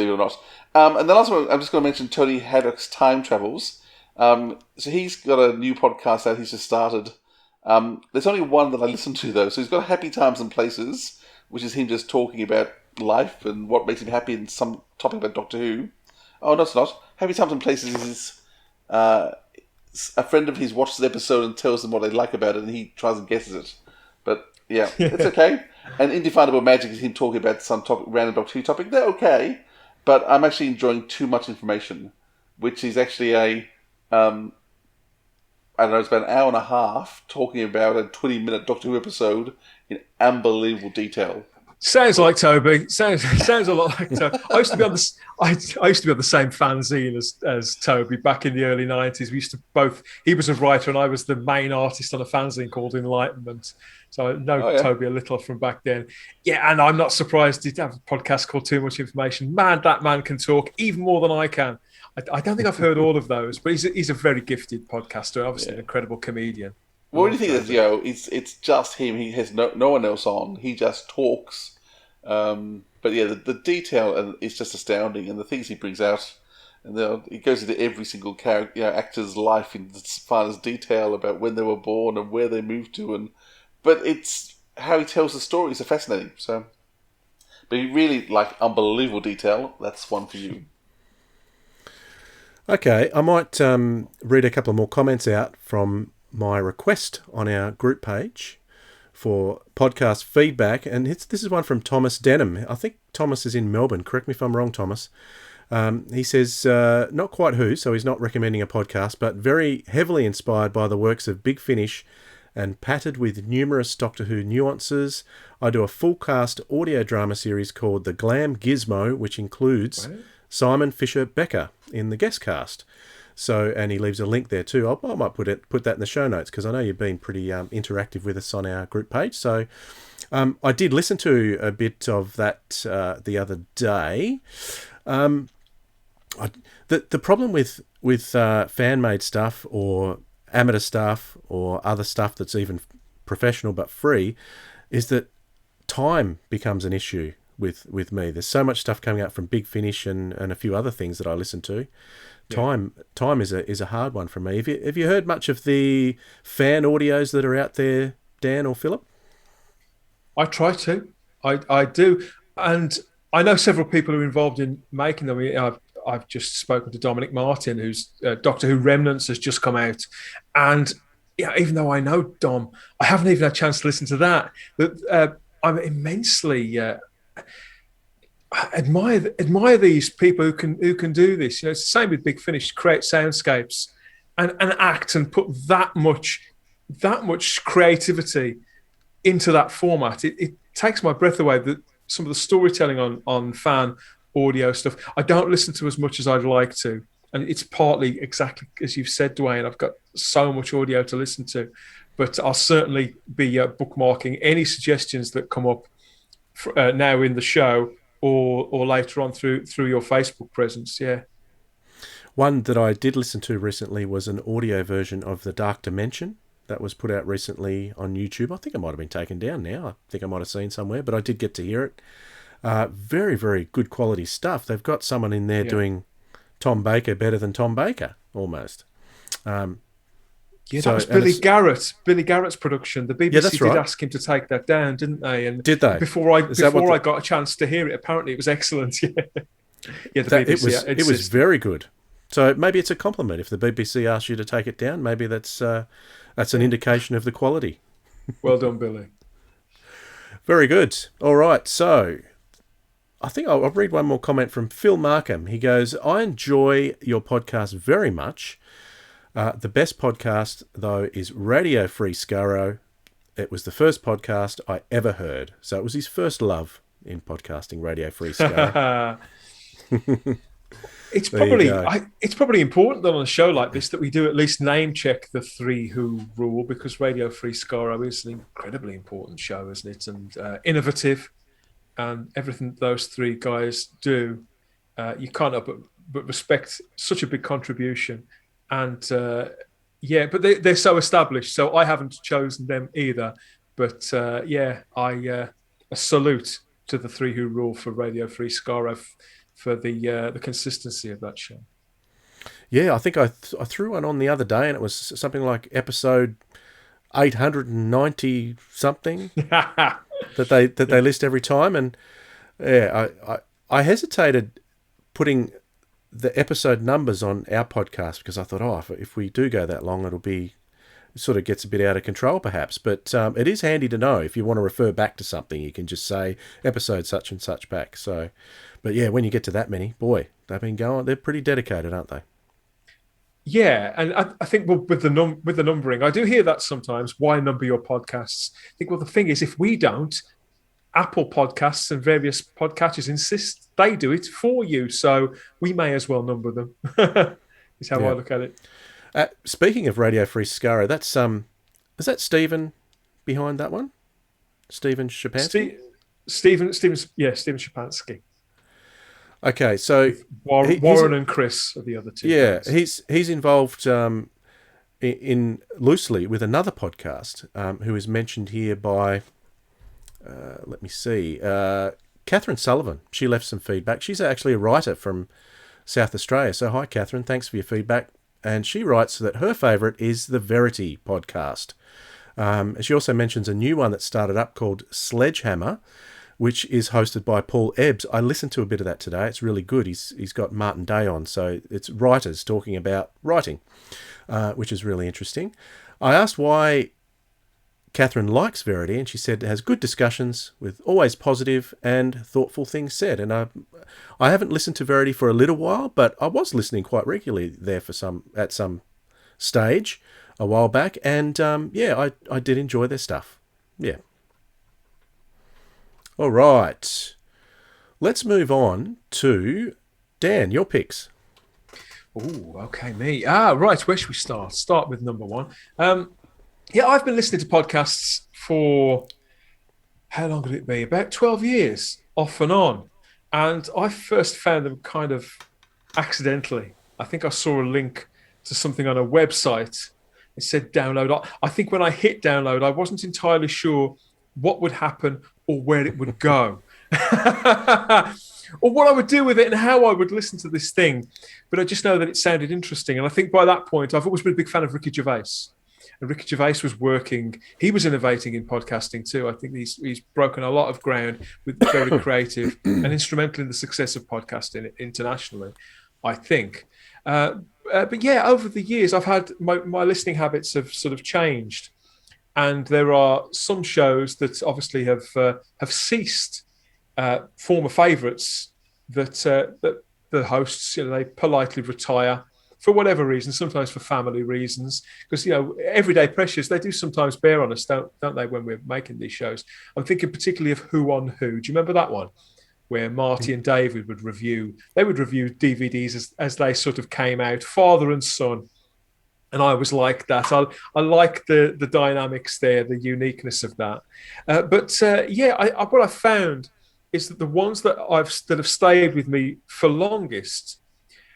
it or not. And the last one, I'm just going to mention Tony Haddock's Time Travels. So he's got a new podcast out he's just started. There's only one that I listen to, though. So he's got Happy Times and Places, which is him just talking about life and what makes him happy and some topic about Doctor Who. Oh, no, it's not. Happy Times and Places is a friend of his watches the episode and tells them what they like about it, and he tries and guesses it. But, yeah, it's okay. And Indefinable Magic is him talking about some random Doctor Who topic. They're okay, but I'm actually enjoying too much information, which is actually I don't know, it's about an hour and a half talking about a 20-minute Doctor Who episode in unbelievable detail. Sounds like Toby. Sounds a lot like Toby. I used to be on the same fanzine as Toby back in the early 90s. We used to both. He was a writer and I was the main artist on a fanzine called Enlightenment. So I know Toby a little from back then. Yeah, and I'm not surprised he'd have a podcast called Too Much Information. Man, that man can talk even more than I can. I don't think I've heard all of those, but he's a very gifted podcaster. Obviously, an incredible comedian. Well, what do you think is, it's just him. He has no one else on. He just talks. But yeah, the detail is just astounding, and the things he brings out, and he goes into every single character, actor's life in the finest detail about when they were born and where they moved to, but it's how he tells the stories are fascinating. So, but he really unbelievable detail. That's one for you. Okay, I might read a couple of more comments out from my request on our group page for podcast feedback, and this is one from Thomas Denham. I think Thomas is in Melbourne. Correct me if I'm wrong, Thomas. He says, not quite Who, so he's not recommending a podcast, but very heavily inspired by the works of Big Finish and pattered with numerous Doctor Who nuances. I do a full cast audio drama series called The Glam Gizmo, which includes Simon Fisher Becker in the guest cast. So, and he leaves a link there too. I might put that in the show notes because I know you've been pretty interactive with us on our group page. So, I did listen to a bit of that the other day. The problem with fan made stuff or amateur stuff or other stuff that's even professional but free is that time becomes an issue with me. There's so much stuff coming out from Big Finish and a few other things that I listen to. Time is a hard one for me. Have you heard much of the fan audios that are out there, Dan or Philip? I try to. I do. And I know several people who are involved in making them. I've just spoken to Dominic Martin, whose Doctor Who Remnants has just come out. And even though I know Dom, I haven't even had a chance to listen to that. But I'm immensely... I admire these people who can do this. It's the same with Big Finish, create soundscapes and act and put that much creativity into that format. It takes my breath away. That some of the storytelling on fan audio stuff I don't listen to as much as I'd like to, and it's partly exactly as you've said, Dwayne. I've got so much audio to listen to, but I'll certainly be bookmarking any suggestions that come up now in the show. Or later on through your Facebook presence, yeah. One that I did listen to recently was an audio version of The Dark Dimension that was put out recently on YouTube. I think it might have been taken down now. I think I might have seen somewhere, but I did get to hear it. Very, very good quality stuff. They've got someone in there doing Tom Baker better than Tom Baker, almost. That was Billy Garrett. Billy Garrett's production. The BBC did ask him to take that down, didn't they? And did they? Before I got a chance to hear it, apparently it was excellent. The BBC. It was very good. So maybe it's a compliment if the BBC asks you to take it down. Maybe that's an indication of the quality. Well done, Billy. Very good. All right. So I think I'll read one more comment from Phil Markham. He goes, I enjoy your podcast very much. The best podcast, though, is Radio Free Skaro. It was the first podcast I ever heard. So it was his first love in podcasting, Radio Free Skaro. It's probably important that on a show like this that we do at least name check the 3 Who rule, because Radio Free Skaro is an incredibly important show, isn't it? And innovative, and everything those three guys do, you can't help but respect such a big contribution. And but they're so established, so I haven't chosen them either. But I a salute to the three who rule for Radio Free Skaro for the consistency of that show. Yeah, I think I threw one on the other day, and it was something like episode 890 something that they list every time. And yeah, I hesitated putting the episode numbers on our podcast because I thought, if we do go that long, it sort of gets a bit out of control perhaps. But it is handy to know if you want to refer back to something, you can just say episode such and such back. So, but yeah, when you get to that many, boy, they're pretty dedicated, aren't they? Yeah, and I think with the numbering, I do hear that sometimes. Why number your podcasts? I think, well, the thing is, if we don't, Apple Podcasts and various podcatchers insist they do it for you, so we may as well number them. Is how I look at it. Speaking of Radio Free Skaro, that's is that Stephen behind that one? Stephen Shapansky? Stephen Shapansky. Okay, so Warren and Chris are the other two. Yeah, guys. he's involved in loosely with another podcast who is mentioned here by let me see, Catherine Sullivan. She left some feedback. She's actually a writer from South Australia. So hi, Catherine. Thanks for your feedback. And she writes that her favourite is the Verity podcast. She also mentions a new one that started up called Sledgehammer, which is hosted by Paul Ebbs. I listened to a bit of that today. It's really good. He's got Martin Day on, so it's writers talking about writing, which is really interesting. I asked why Catherine likes Verity, and she said it has good discussions with always positive and thoughtful things said. And I haven't listened to Verity for a little while, but I was listening quite regularly there at some stage a while back, and I did enjoy their stuff. Yeah. All right, let's move on to Dan, your picks. Oh, okay, me. Right, where should we start? Start with number one. I've been listening to podcasts for, how long could it be? About 12 years, off and on. And I first found them kind of accidentally. I think I saw a link to something on a website. It said download. I think when I hit download, I wasn't entirely sure what would happen or where it would go, or what I would do with it and how I would listen to this thing. But I just know that it sounded interesting. And I think by that point, I've always been a big fan of Ricky Gervais. And Ricky Gervais he was innovating in podcasting too. I think he's broken a lot of ground with very creative and instrumental in the success of podcasting internationally, I think. But yeah, over the years, I've had my listening habits have sort of changed. And there are some shows that obviously have ceased, former favourites that the hosts, they politely retire for whatever reason, sometimes for family reasons, because everyday pressures they do sometimes bear on us, don't they? When we're making these shows, I'm thinking particularly of Who on Who. Do you remember that one, where Marty and David would review DVDs as they sort of came out, father and son. And I was like that. I like the dynamics there, the uniqueness of that. What I found is that the ones that have stayed with me for longest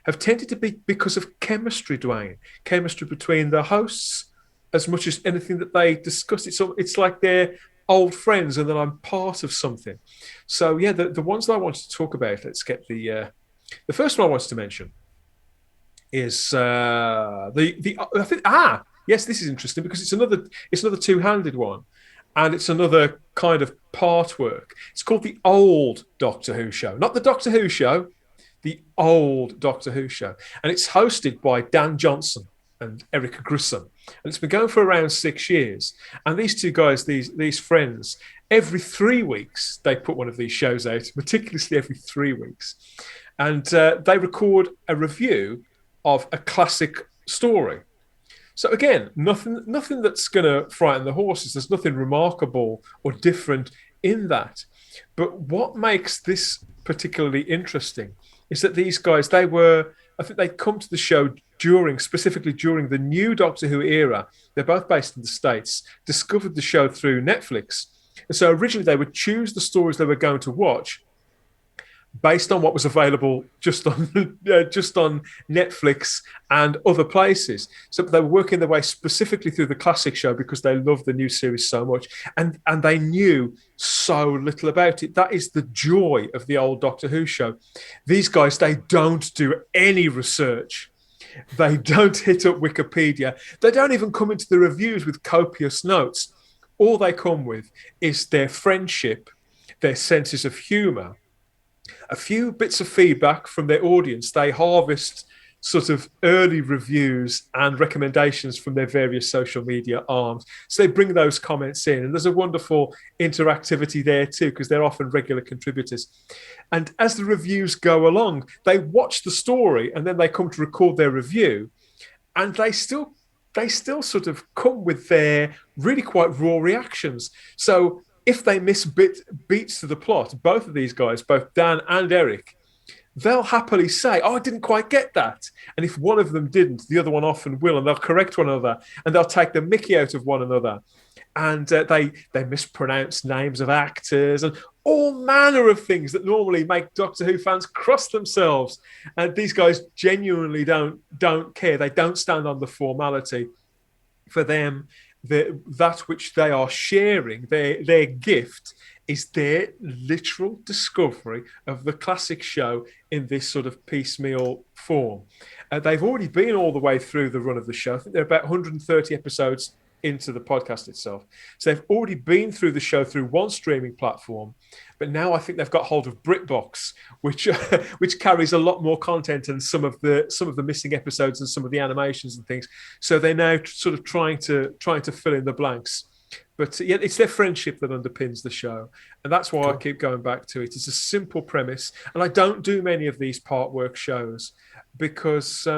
have tended to be because of chemistry, Dwayne. Chemistry between the hosts, as much as anything that they discuss. It's like they're old friends, and then I'm part of something. So yeah, the ones that I wanted to talk about. Let's get the first one I wanted to mention. Is yes, this is interesting because it's another two-handed one, and it's another kind of part work. It's called The Old Doctor Who Show, not the Doctor Who Show, The Old Doctor Who Show, and it's hosted by Dan Johnson and Erica Grissom, and it's been going for around 6 years. And these two guys, these friends, every 3 weeks they put one of these shows out, meticulously every 3 weeks, and they record a review of a classic story. So again, nothing that's going to frighten the horses. There's nothing remarkable or different in that. But what makes this particularly interesting is that these guys, I think they'd come to the show specifically during the new Doctor Who era. They're both based in the States, discovered the show through Netflix, And so originally they would choose the stories they were going to watch based on what was available just on just on Netflix and other places. So they were working their way specifically through the classic show because they loved the new series so much, and they knew so little about it. That is the joy of the old Doctor Who show. These guys, they don't do any research. They don't hit up Wikipedia. They don't even come into the reviews with copious notes. All they come with is their friendship, their senses of humour, a few bits of feedback from their audience. They harvest sort of early reviews and recommendations from their various social media arms. So they bring those comments in, and there's a wonderful interactivity there too, because they're often regular contributors. And as the reviews go along, they watch the story and then they come to record their review, and they still sort of come with their really quite raw reactions. So if they miss beats to the plot, both of these guys, both Dan and Eric, they'll happily say, "Oh, I didn't quite get that." And if one of them didn't, the other one often will, and they'll correct one another, and they'll take the mickey out of one another. And they mispronounce names of actors and all manner of things that normally make Doctor Who fans cross themselves. And these guys genuinely don't care. They don't stand on the formality. For them, that which they are sharing, their gift, is their literal discovery of the classic show in this sort of piecemeal form. They've already been all the way through the run of the show. I think they're about 130 episodes into the podcast itself. So they've already been through the show through one streaming platform, but now I think they've got hold of BritBox, which carries a lot more content and some of the missing episodes and some of the animations and things. So they're now sort of trying to fill in the blanks. But yeah, it's their friendship that underpins the show, and that's why I keep going back to it. It's a simple premise, and I don't do many of these part work shows because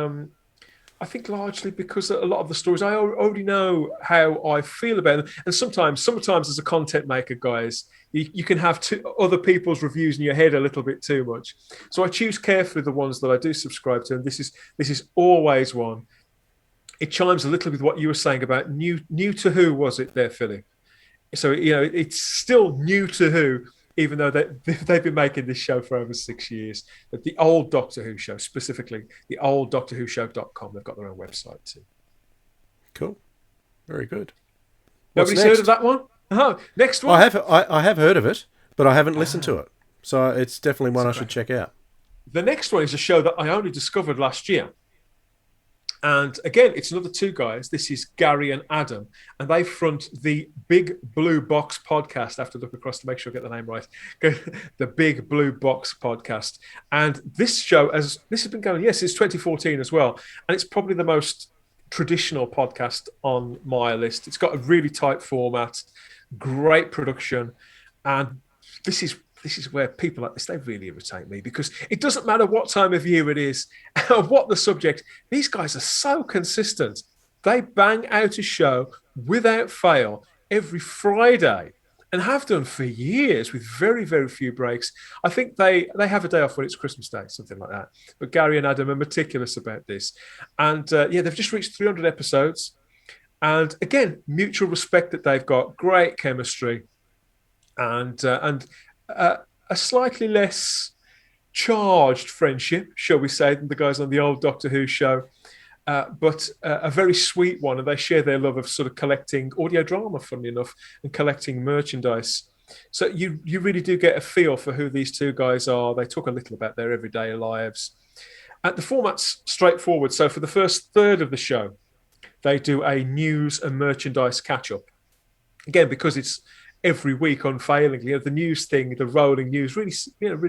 I think largely because a lot of the stories I already know how I feel about them, and sometimes as a content maker, guys, you can have other people's reviews in your head a little bit too much. So I choose carefully the ones that I do subscribe to, and this is always one. It chimes a little with what you were saying about new to Who, was it there, Philly? So, it's still new to Who, even though they've been making this show for over 6 years. But the old Doctor Who show, specifically the old DoctorWhoShow.com, they've got their own website too. Cool. Very good. Nobody's heard of that one? Oh, next one. I have heard of it, but I haven't listened to it. So it's definitely one I should check out. The next one is a show that I only discovered last year. And again, it's another two guys. This is Gary and Adam, and they front the Big Blue Box podcast. I have to look across to make sure I get the name right. The Big Blue Box podcast. And this show, this has been going, since 2014 as well. And it's probably the most traditional podcast on my list. It's got a really tight format, great production, and this is where people like this, they really irritate me, because it doesn't matter what time of year it is or what the subject. These guys are so consistent. They bang out a show without fail every Friday and have done for years with very, very few breaks. I think they have a day off when it's Christmas Day, something like that. But Gary and Adam are meticulous about this. And they've just reached 300 episodes. And again, mutual respect that they've got, great chemistry, and a slightly less charged friendship, shall we say, than the guys on the old Doctor Who show, but a very sweet one. And they share their love of sort of collecting audio drama, funnily enough, and collecting merchandise. So you really do get a feel for who these two guys are. They talk a little about their everyday lives. The format's straightforward. So for the first third of the show, they do a news and merchandise catch-up. Again, because it's every week unfailingly, the news thing, the rolling news really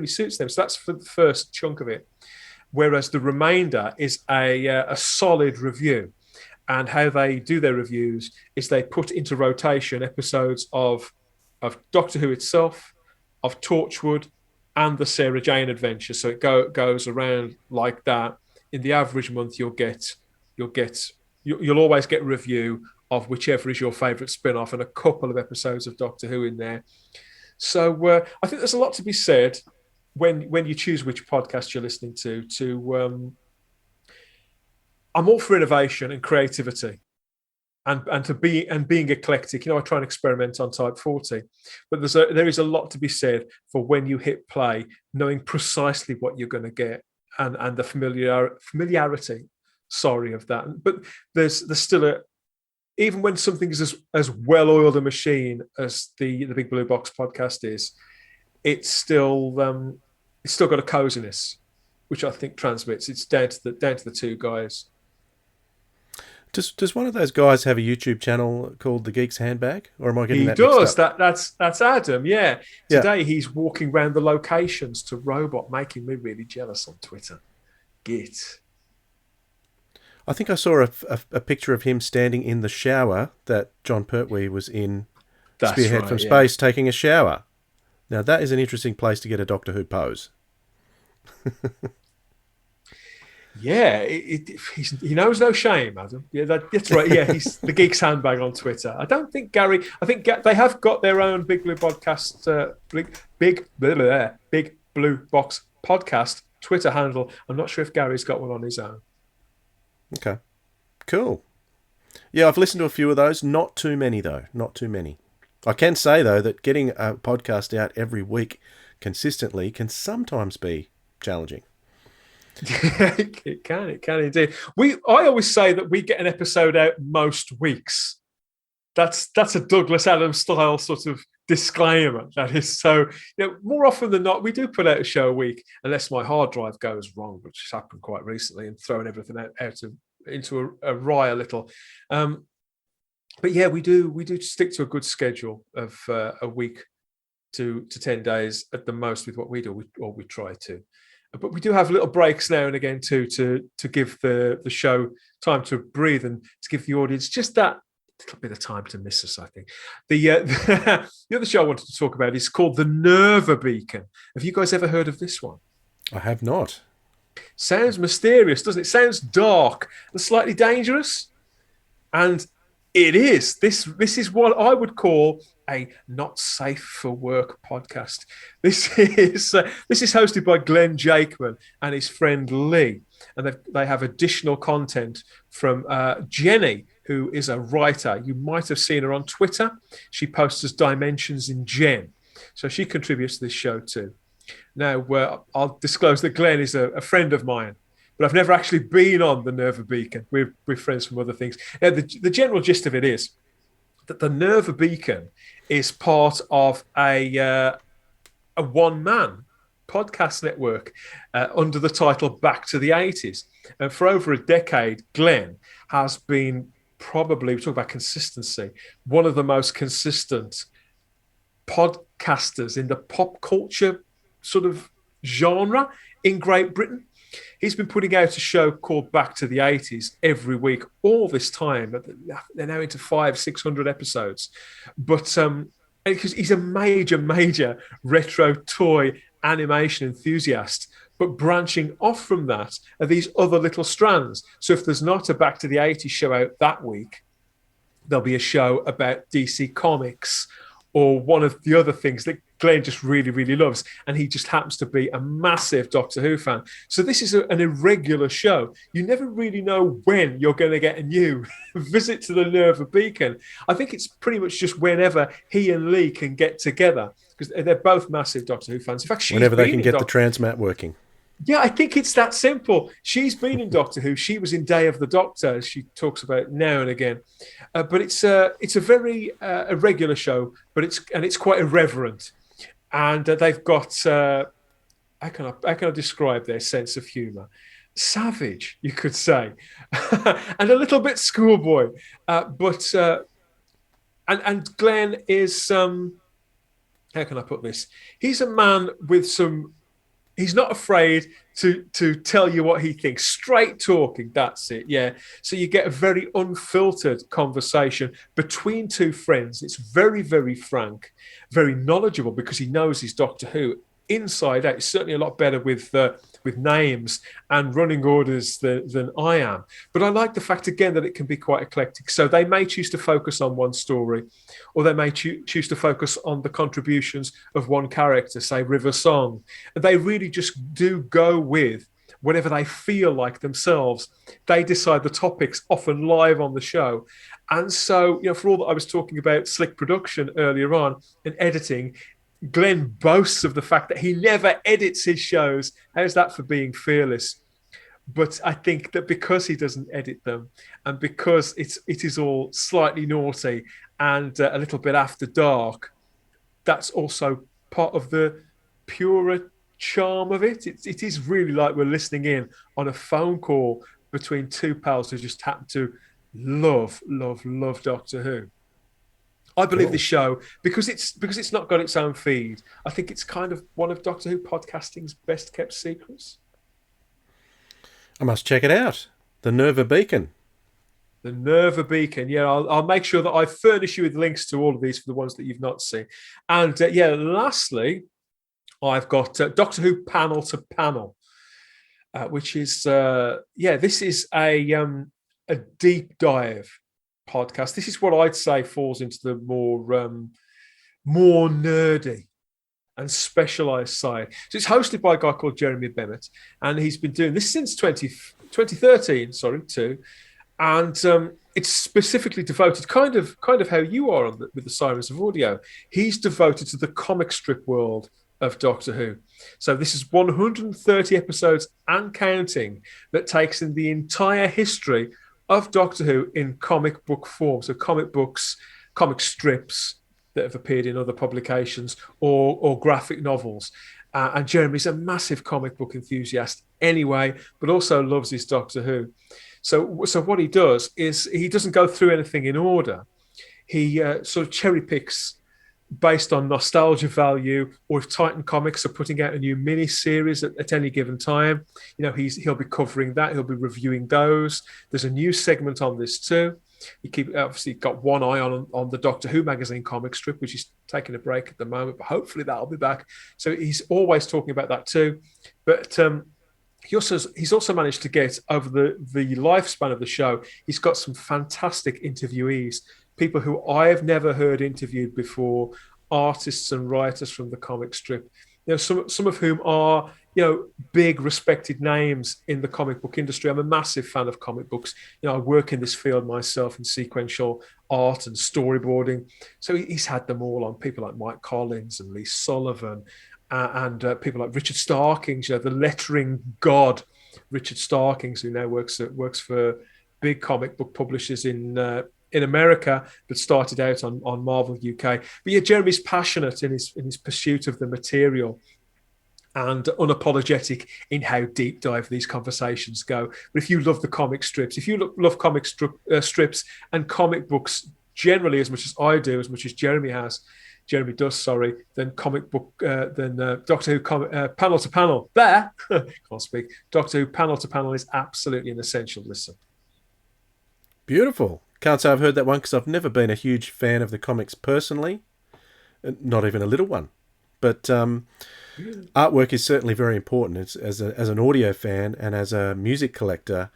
suits them. So that's for the first chunk of it. Whereas the remainder is a solid review. And how they do their reviews is they put into rotation episodes of Doctor Who itself, of Torchwood, and the Sarah Jane Adventure. So it goes around like that. In the average month, you'll always get a review of whichever is your favourite spin-off, and a couple of episodes of Doctor Who in there. So I think there's a lot to be said when you choose which podcast you're listening to I'm all for innovation and creativity. being eclectic. I try and experiment on Type 40, but there is a lot to be said for when you hit play, knowing precisely what you're going to get, and the familiarity. Sorry of that, but there's still even when something is as well oiled a machine as the Big Blue Box podcast is, it's still got a coziness, which I think transmits. It's down to the two guys. Does one of those guys have a YouTube channel called The Geek's Handbag, or am I getting that mixed up? That's Adam. Yeah. Today he's walking around the locations to Robot, making me really jealous on Twitter. Git. I think I saw a picture of him standing in the shower that John Pertwee was in. Spearhead from Space, taking a shower. Now that is an interesting place to get a Doctor Who pose. Yeah, he knows no shame, Adam. Yeah, that's right. Yeah, he's the Geek's Handbag on Twitter. I don't think Gary. I think they have got their own Big Blue podcast, Big Blue Box podcast Twitter handle. I'm not sure if Gary's got one on his own. Okay, cool. Yeah, I've listened to a few of those. Not too many though. Not too many. I can say though that getting a podcast out every week consistently can sometimes be challenging. It can indeed. I always say that we get an episode out most weeks. That's a Douglas Adams style sort of disclaimer. That is so. More often than not, we do put out a show a week, unless my hard drive goes wrong, which has happened quite recently, and throwing everything into a wry a little. But yeah, we do stick to a good schedule of a week to 10 days at the most with what we do, we try to. But we do have little breaks now and again too to give the show time to breathe and to give the audience just that little bit of time to miss us, I think. The other show I wanted to talk about is called The Nerva Beacon. Have you guys ever heard of this one? I have not. Sounds mysterious, doesn't it? Sounds dark and slightly dangerous. And it is. This is what I would call a not safe for work podcast. This is hosted by Glenn Jakeman and his friend Lee, and they have additional content from Jenny, who is a writer. You might have seen her on Twitter. She posts as Dimensions in Jen, so she contributes to this show too. Now, I'll disclose that Glenn is a friend of mine, but I've never actually been on the Nerva Beacon. We're friends from other things. The general gist of it is that the Nerva Beacon is part of a one-man podcast network under the title Back to the 80s. And for over a decade, Glenn has been probably, we talk about consistency, one of the most consistent podcasters in the pop culture sort of genre in Great Britain. He's been putting out a show called Back to the 80s every week, all this time. They're now into 500-600 episodes. But because he's a major retro toy animation enthusiast, but branching off from that are these other little strands. So if there's not a Back to the 80s show out that week, there'll be a show about DC Comics or one of the other things that Glenn just really loves, and he just happens to be a massive Doctor Who fan. So this is an irregular show. You never really know when you're going to get a new visit to the Nerva Beacon. I think it's pretty much just whenever he and Lee can get together, because they're both massive Doctor Who fans. In fact, whenever they can get the transmat working. Yeah, I think it's that simple. She's been in Doctor Who. She was in Day of the Doctor, as she talks about now and again. But it's a very irregular show, but it's quite irreverent. And they've got, how can I describe their sense of humour? Savage, you could say, and a little bit schoolboy. But Glenn is, how can I put this? He's a man with some. He's not afraid to tell you what he thinks. Straight talking, that's it, yeah. So you get a very unfiltered conversation between two friends. It's very, very frank, very knowledgeable, because he knows his Doctor Who inside out. He's certainly a lot better with names and running orders than I am. But I like the fact, again, that it can be quite eclectic. So they may choose to focus on one story, or they may choose to focus on the contributions of one character, say River Song. And they really just do go with whenever they feel like themselves. They decide the topics, often live on the show. And so, for all that I was talking about slick production earlier on and editing, Glenn boasts of the fact that he never edits his shows. How's that for being fearless? But I think that because he doesn't edit them, and because it is all slightly naughty and a little bit after dark, that's also part of the purer charm of it. It is really like we're listening in on a phone call between two pals who just happen to love Doctor Who. I believe this show, because it's not got its own feed, I think it's kind of one of Doctor Who podcasting's best kept secrets. I must check it out. The Nerva Beacon. The Nerva Beacon. Yeah, I'll make sure that I furnish you with links to all of these for the ones that you've not seen. And lastly, I've got Doctor Who Panel to Panel, which is this is a deep dive podcast. This is what I'd say falls into the more nerdy and specialized side. So it's hosted by a guy called Jeremy Bennett, and he's been doing this since 2013. Too. And it's specifically devoted, kind of how you are with the Sirens of Audio. He's devoted to the comic strip world of Doctor Who. So this is 130 episodes and counting that takes in the entire history of Doctor Who in comic book form. So comic books, comic strips that have appeared in other publications or graphic novels. And Jeremy's a massive comic book enthusiast anyway, but also loves his Doctor Who. So what he does is he doesn't go through anything in order. He sort of cherry picks based on nostalgia value, or if Titan Comics are putting out a new mini-series at any given time, he'll be covering that. He'll be reviewing those. There's a new segment on this too. Obviously got one eye on the Doctor Who magazine comic strip, which is taking a break at the moment, but hopefully that'll be back. So he's always talking about that too. But he's also managed to get, over the lifespan of the show, he's got some fantastic interviewees, people who I've never heard interviewed before, artists and writers from the comic strip. Some of whom are big respected names in the comic book industry. I'm a massive fan of comic books. I work in this field myself in sequential art and storyboarding. So he's had them all on, people like Mike Collins and Lee Sullivan, and people like Richard Starkings, the lettering god Richard Starkings, who now works for big comic book publishers in America, but started out on Marvel UK. But Jeremy's passionate in his pursuit of the material and unapologetic in how deep dive these conversations go. But if you love the comic strips, if you love comic strips and comic books generally as much as I do, as much as Jeremy does, then comic book, then Doctor Who Panel to Panel, can't speak, Doctor Who Panel to Panel is absolutely an essential listen. Beautiful. Can't say I've heard that one because I've never been a huge fan of the comics personally, not even a little one. But artwork is certainly very important. As an audio fan and as a music collector,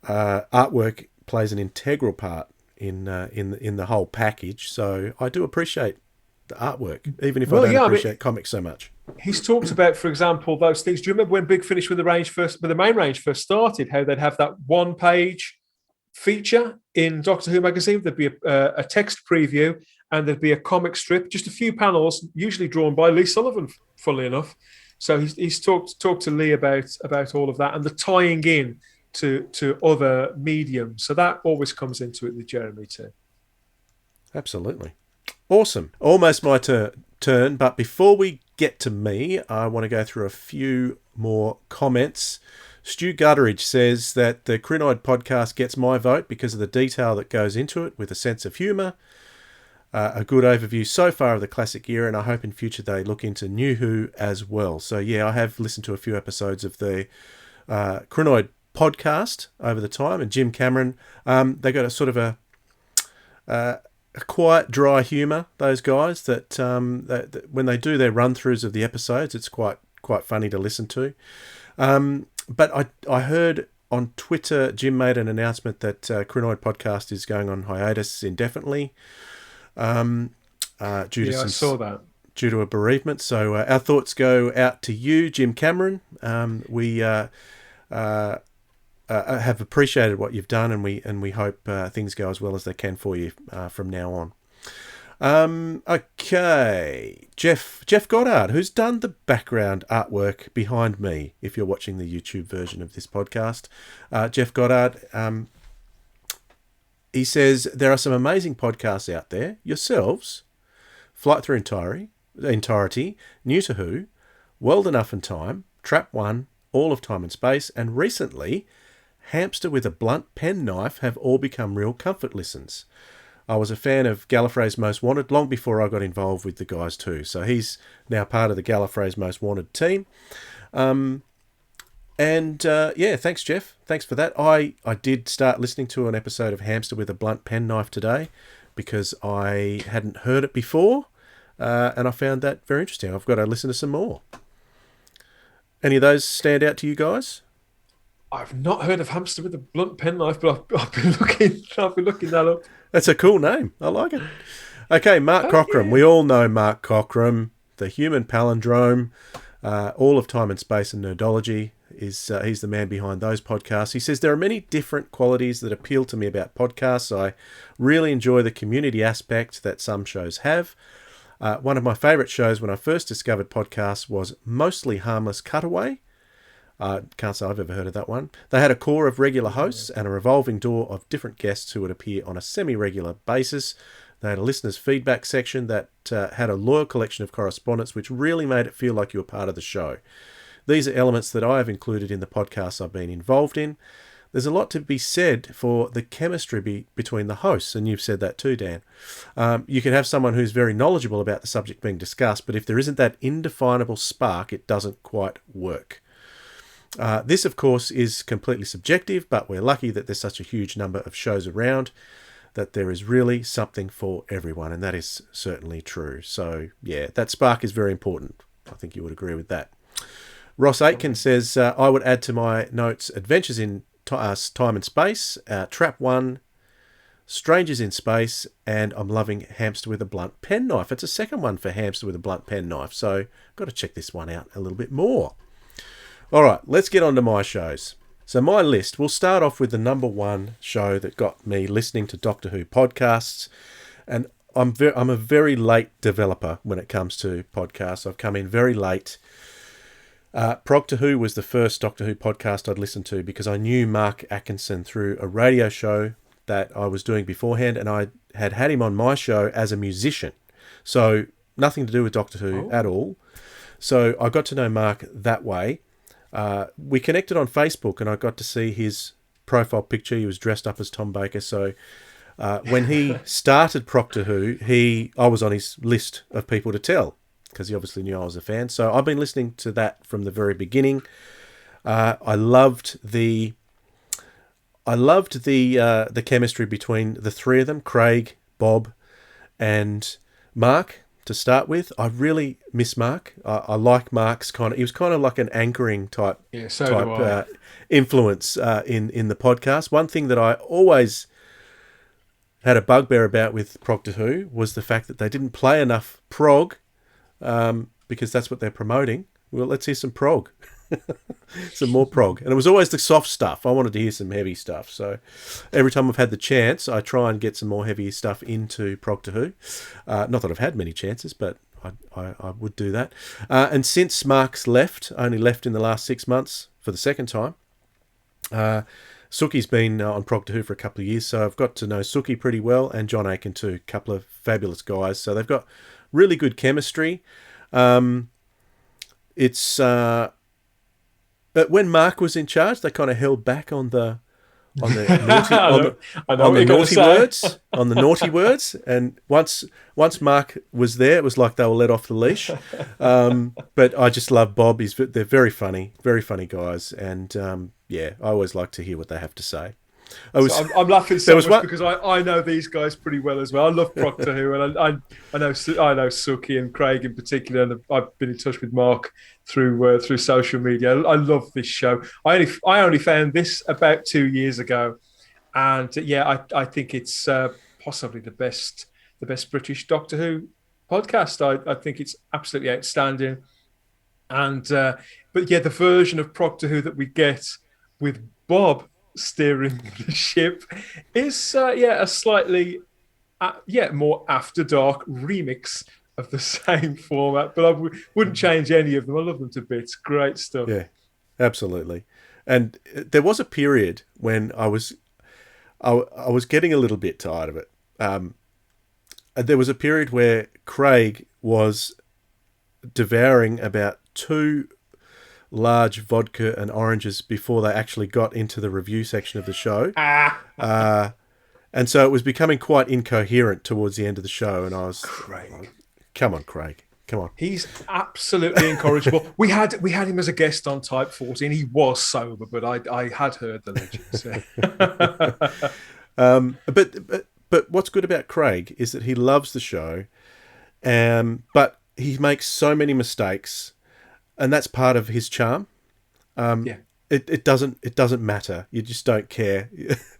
artwork plays an integral part in the whole package. So I do appreciate the artwork, even if I don't appreciate comics so much. He's talked about, for example, those things. Do you remember when Big Finish with the main range first started? How they'd have that one-page feature in Doctor Who magazine. There'd be a text preview, and there'd be a comic strip, just a few panels, usually drawn by Lee Sullivan, funnily enough. So he's talked to Lee about all of that and the tying in to other mediums. So that always comes into it with Jeremy too. Absolutely. Awesome. Almost my turn, but before we get to me, I want to go through a few more comments. Stu Gutteridge says that the Crinoid podcast gets my vote because of the detail that goes into it, with a sense of humour, a good overview so far of the classic era, and I hope in future they look into New Who as well. So I have listened to a few episodes of the Crinoid podcast over the time, and Jim Cameron, they got a sort of a quiet, dry humour, those guys, that when they do their run-throughs of the episodes, it's quite funny to listen to. But I heard on Twitter, Jim made an announcement that Crinoid podcast is going on hiatus indefinitely. Due to I saw that. due to a bereavement. So our thoughts go out to you, Jim Cameron. We have appreciated what you've done, and we hope things go as well as they can for you from now on. Okay, Jeff Goddard, who's done the background artwork behind me, if you're watching the YouTube version of this podcast. Jeff Goddard, he says, there are some amazing podcasts out there. Yourselves, Flight Through Entirety, New to Who, World Enough and Time, Trap One, All of Time and Space, and recently, Hamster with a Blunt Penknife have all become real comfort listens. I was a fan of Gallifrey's Most Wanted long before I got involved with the guys too. So he's now part of the Gallifrey's Most Wanted team. Thanks, Jeff. Thanks for that. I did start listening to an episode of Hamster with a Blunt Penknife today because I hadn't heard it before, and I found that very interesting. I've got to listen to some more. Any of those stand out to you guys? I've not heard of Hamster with a Blunt Penknife, but I've been looking that up. That's a cool name. I like it. Okay, Mark Cockram. Yeah. We all know Mark Cockram, the human palindrome, all of time and space and nerdology. He's the man behind those podcasts. He says, there are many different qualities that appeal to me about podcasts. I really enjoy the community aspect that some shows have. One of my favourite shows when I first discovered podcasts was Mostly Harmless Cutaway. Can't say I've ever heard of that one. They had a core of regular hosts and a revolving door of different guests who would appear on a semi-regular basis. They had a listener's feedback section that had a loyal collection of correspondence, which really made it feel like you were part of the show. These are elements that I have included in the podcasts I've been involved in. There's a lot to be said for the chemistry between the hosts, and you've said that too, Dan. You can have someone who's very knowledgeable about the subject being discussed, but if there isn't that indefinable spark, it doesn't quite work. This, of course, is completely subjective, but we're lucky that there's such a huge number of shows around that there is really something for everyone, and that is certainly true. So, yeah, that spark is very important. I think you would agree with that. Ross Aitken says, I would add to my notes Adventures in Time and Space, Trap One, Strangers in Space, and I'm loving Hamster with a Blunt Penknife. It's a second one for Hamster with a Blunt Penknife, so I've got to check this one out a little bit more. All right, let's get on to my shows. So my list, we'll start off with the number one show that got me listening to Doctor Who podcasts. And I'm a very late developer when it comes to podcasts. I've come in very late. Proctor Who was the first Doctor Who podcast I'd listened to because I knew Mark Atkinson through a radio show that I was doing beforehand, and I had him on my show as a musician. So nothing to do with Doctor Who at all. So I got to know Mark that way. We connected on Facebook, and I got to see his profile picture. He was dressed up as Tom Baker. So when he started Proctor Who, I was on his list of people to tell because he obviously knew I was a fan. So I've been listening to that from the very beginning. I loved the chemistry between the three of them, Craig, Bob, and Mark. To start with, I really miss Mark. I like Mark's he was kind of like an anchoring type influence in the podcast. One thing that I always had a bugbear about with Proctor Who was the fact that they didn't play enough prog, because that's what they're promoting. Well, let's hear some prog. Some more prog. And it was always the soft stuff. I wanted to hear some heavy stuff. So every time I've had the chance, I try and get some more heavy stuff into Proctor Who. Not that I've had many chances, but I would do that. And since Mark's only left in the last 6 months for the second time, Suki's been on Proctor Who for a couple of years, so I've got to know Suki pretty well, and John Aiken too. A couple of fabulous guys. So they've got really good chemistry. But when Mark was in charge, they kind of held back on the naughty words. And once Mark was there, it was like they were let off the leash. But I just love Bob. They're very funny guys. And I always like to hear what they have to say. I'm laughing so much because I know these guys pretty well as well. I love Proctor Who, and I know Suki and Craig in particular, and I've been in touch with Mark through social media. I love this show. I only found this about 2 years ago, and I think it's possibly the best British Doctor Who podcast. I think it's absolutely outstanding. And but yeah, the version of Proctor Who that we get with Bob steering the ship is a slightly more After Dark remix of the same format, but I wouldn't change any of them. I love them to bits. Great stuff. Yeah, absolutely. And there was a period when I was getting a little bit tired of it. And there was a period where Craig was devouring about 2 large vodka and oranges before they actually got into the review section of the show. And so it was becoming quite incoherent towards the end of the show. And I was, Craig. Come on, Craig. Come on. He's absolutely incorrigible. We had him as a guest on Type 14. He was sober, but I had heard the legends. But what's good about Craig is that he loves the show, but he makes so many mistakes, and that's part of his charm. It doesn't matter. You just don't care.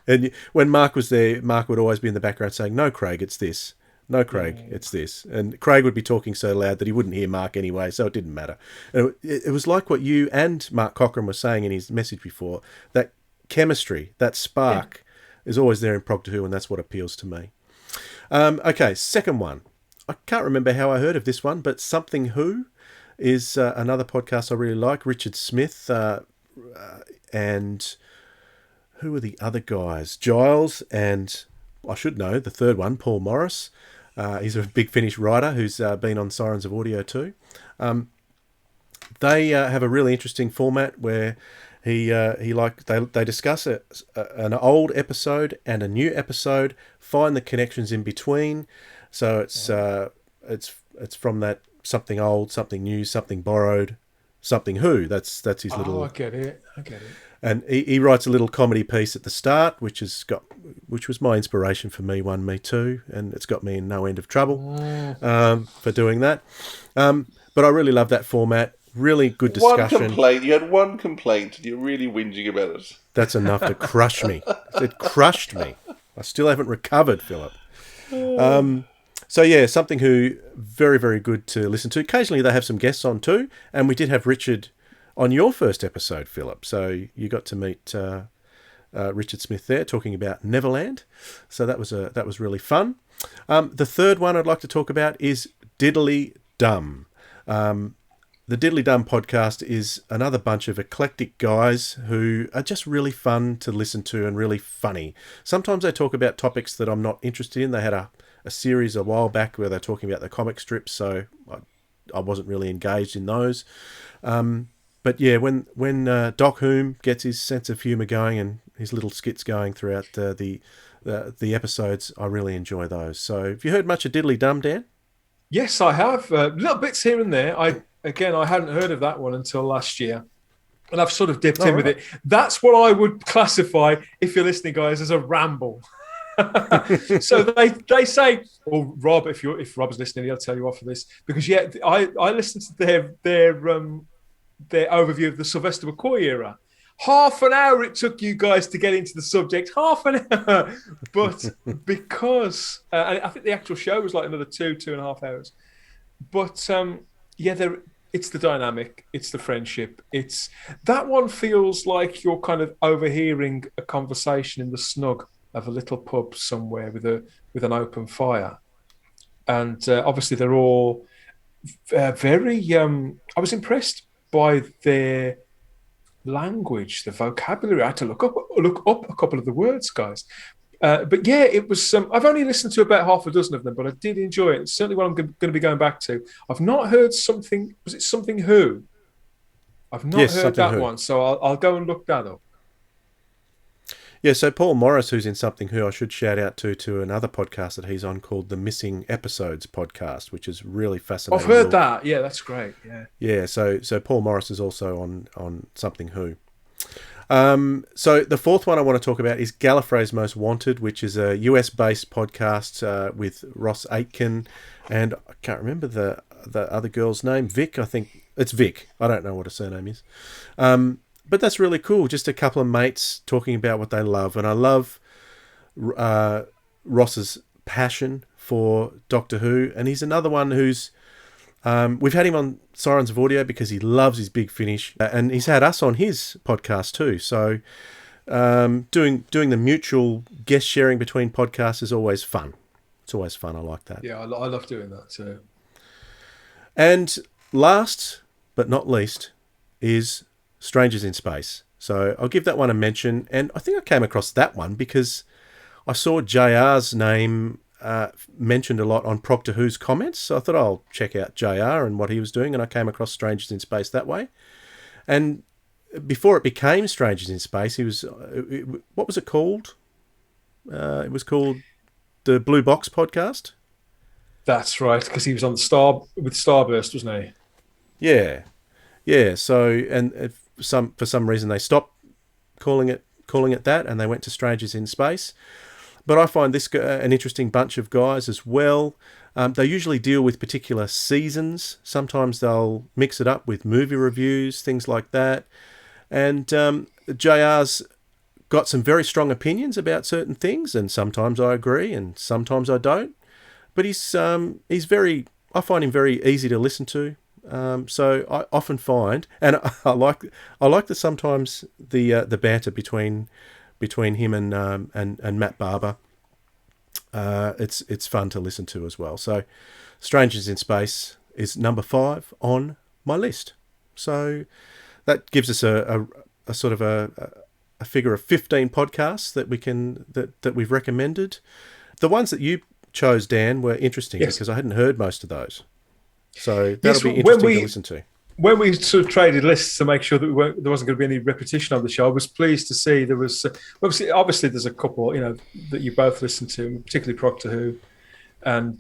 And when Mark was there, Mark would always be in the background saying, "No, Craig, it's this. No, Craig, it's this." And Craig would be talking so loud that he wouldn't hear Mark anyway, so it didn't matter. And it was like what you and Mark Cochran were saying in his message before, that chemistry, that spark is always there in Proctor Who, and that's what appeals to me. Okay, second one. I can't remember how I heard of this one, but Something Who is another podcast I really like. Richard Smith and who are the other guys? Giles and, I should know, the third one, Paul Morris. He's a Big Finish writer who's been on Sirens of Audio too. They have a really interesting format where they discuss an old episode and a new episode, find the connections in between. So it's from that something old, something new, something borrowed, Something Who. That's his little. Oh, I get it. And he writes a little comedy piece at the start, which was my inspiration for Me One Me Two, and it's got me in no end of trouble for doing that. But I really love that format. Really good discussion. One complaint. You had one complaint, and you're really whinging about it. That's enough to crush me. It crushed me. I still haven't recovered, Philip. So yeah, Something Who, very, very good to listen to. Occasionally they have some guests on too, and we did have Richard on your first episode, Philip. So you got to meet Richard Smith there, talking about Neverland. So that was really fun. The third one I'd like to talk about is Diddly Dum. The Diddly Dum podcast is another bunch of eclectic guys who are just really fun to listen to and really funny. Sometimes they talk about topics that I'm not interested in. They had a series a while back where they're talking about the comic strips, so I wasn't really engaged in those. But yeah, when Doc Hume gets his sense of humour going and his little skits going throughout the episodes, I really enjoy those. So have you heard much of Diddly Dum, Dan? Yes, I have. Little bits here and there. I hadn't heard of that one until last yeyear. And I've sort of dipped in with it. That's what I would classify, if you're listening, guys, as a ramble. So they say, well, Rob, if Rob's listening, he'll tell you off for this, because I listened to their overview of the Sylvester McCoy era. Half an hour it took you guys to get into the subject. Half an hour, but because and I think the actual show was like another 2.5 hours. But it's the dynamic, it's the friendship. It's that one feels like you're kind of overhearing a conversation in the snug of a little pub somewhere with an open fire, and obviously they're all very. I was impressed by their language, the vocabulary. I had to look up a couple of the words, guys. But yeah, it was. I've only listened to about half a dozen of them, but I did enjoy it. It's certainly what I'm going to be going back to. I've not heard Something. Was it Something Who? I've not heard that one, so I'll go and look that up. Yeah, so Paul Morris, who's in Something Who, I should shout out to another podcast that he's on called the Missing Episodes podcast, which is really fascinating. I've heard that. Yeah, that's great. Yeah. Yeah, so Paul Morris is also on Something Who. So the fourth one I want to talk about is Gallifrey's Most Wanted, which is a US-based podcast with Ross Aitken, and I can't remember the other girl's name. Vic, I think. It's Vic. I don't know what her surname is. But that's really cool. Just a couple of mates talking about what they love. And I love Ross's passion for Doctor Who, and he's another one who's we've had him on Sirens of Audio because he loves his Big Finish, and he's had us on his podcast too. So doing the mutual guest sharing between podcasts is always fun. It's always fun. I like that. Yeah, I love doing that too. And last but not least is Strangers in Space. So I'll give that one a mention, and I think I came across that one because I saw JR's name mentioned a lot on Proctor Who's comments, so I thought I'll check out JR and what he was doing, and I came across Strangers in Space that way. And before it became Strangers in Space, he was what was it called? It was called the Blue Box Podcast. That's right, because he was on with Starburst, wasn't he? Yeah. So, and for some reason they stopped calling it that, and they went to Strangers in Space. But I find this an interesting bunch of guys as well. They usually deal with particular seasons. Sometimes they'll mix it up with movie reviews, things like that. And JR's got some very strong opinions about certain things, and sometimes I agree, and sometimes I don't. But I find him very easy to listen to. So I often find, and I like that sometimes the banter between him and Matt Barber. It's fun to listen to as well. So Strangers in Space is number 5 on my list. So that gives us a sort of a figure of 15 podcasts that we've recommended. The ones that you chose, Dan, were interesting because I hadn't heard most of those. So that'll be interesting to listen to. When we sort of traded lists to make sure that there wasn't going to be any repetition on the show, I was pleased to see there was obviously there's a couple that you both listen to, particularly Proctor Who, and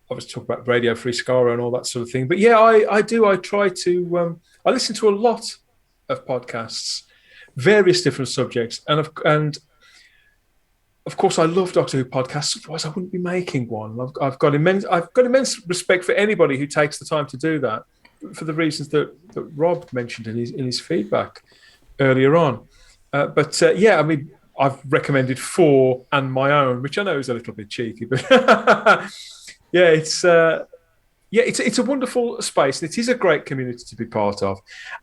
obviously talk about Radio Free Skaro and all that sort of thing. But yeah, I do. I try to. I listen to a lot of podcasts, various different subjects, and of course, I love Doctor Who podcasts. Otherwise, I wouldn't be making one. I've got immense respect for anybody who takes the time to do that, for the reasons that Rob mentioned in his feedback earlier on. I mean, I've recommended 4 and my own, which I know is a little bit cheeky, but it's a wonderful space. It is a great community to be part of,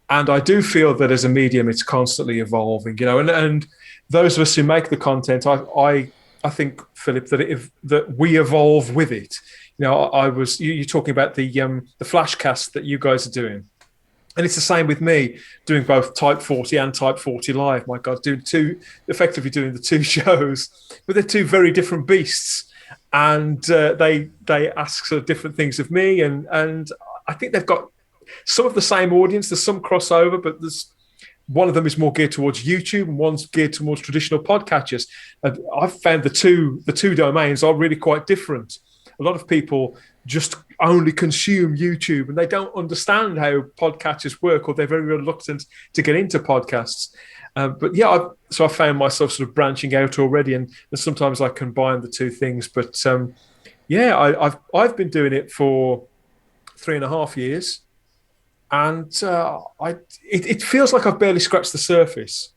and I do feel that as a medium, it's constantly evolving. And those of us who make the content, I think, Philip, that we evolve with it. You're talking about the flashcast that you guys are doing, and it's the same with me doing both Type 40 and Type 40 Live. My God, effectively doing the 2 shows, but they're 2 very different beasts, and they ask sort of different things of me, and I think they've got some of the same audience. There's some crossover, but one of them is more geared towards YouTube, and one's geared towards traditional podcatchers. And I've found the two domains are really quite different. A lot of people just only consume YouTube, and they don't understand how podcatchers work, or they're very reluctant to get into podcasts. So I found myself sort of branching out already, and sometimes I combine the 2 things. But I've been doing it for 3.5 years, and it feels like I've barely scratched the surface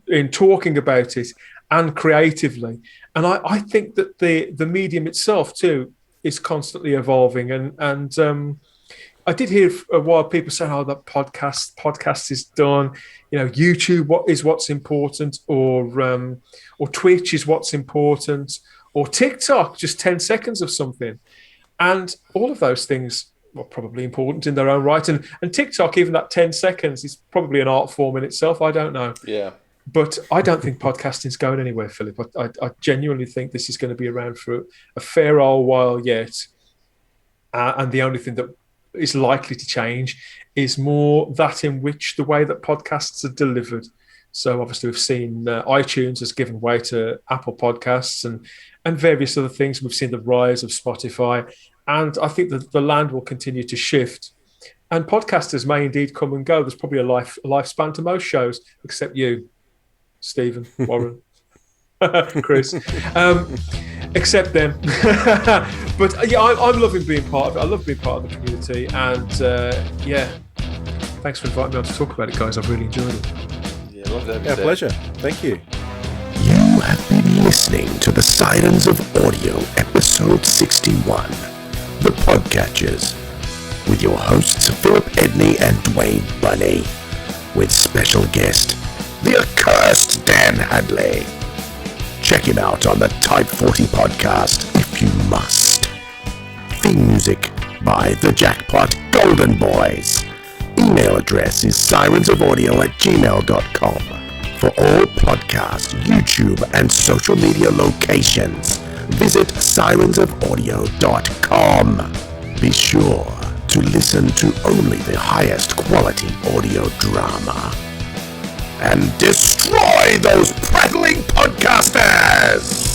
in talking about it and creatively. And I think that the medium itself too is constantly evolving. And I did hear a while people saying, "Oh, that podcast is done. YouTube what's important, or Twitch is what's important, or TikTok, just 10 seconds of something." And all of those things are probably important in their own right. And TikTok, even that 10 seconds, is probably an art form in itself. I don't know. Yeah. But I don't think podcasting's going anywhere, Philip. I genuinely think this is going to be around for a fair old while yet. And the only thing that is likely to change is more that in which the way that podcasts are delivered. So obviously we've seen iTunes has given way to Apple Podcasts and various other things. We've seen the rise of Spotify. And I think that the land will continue to shift. And podcasters may indeed come and go. There's probably a lifespan to most shows, except you, Stephen, Warren, Chris, except them. But I'm loving being part of it. I love being part of the community. And thanks for inviting me on to talk about it, guys. I've really enjoyed it. Yeah, love to have you. Pleasure. Thank you. You have been listening to the Sirens of Audio, episode episode 61, The Podcatchers, with your hosts Philip Edney and Dwayne Bunny, with special guest, the accursed Dan Hadley. Check him out on the Type 40 podcast if you must. Theme music by the Jackpot Golden Boys. Email address is sirensofaudio@gmail.com. For all podcast, YouTube, and social media locations, visit sirensofaudio.com. Be sure to listen to only the highest quality audio drama. And destroy those prattling podcasters!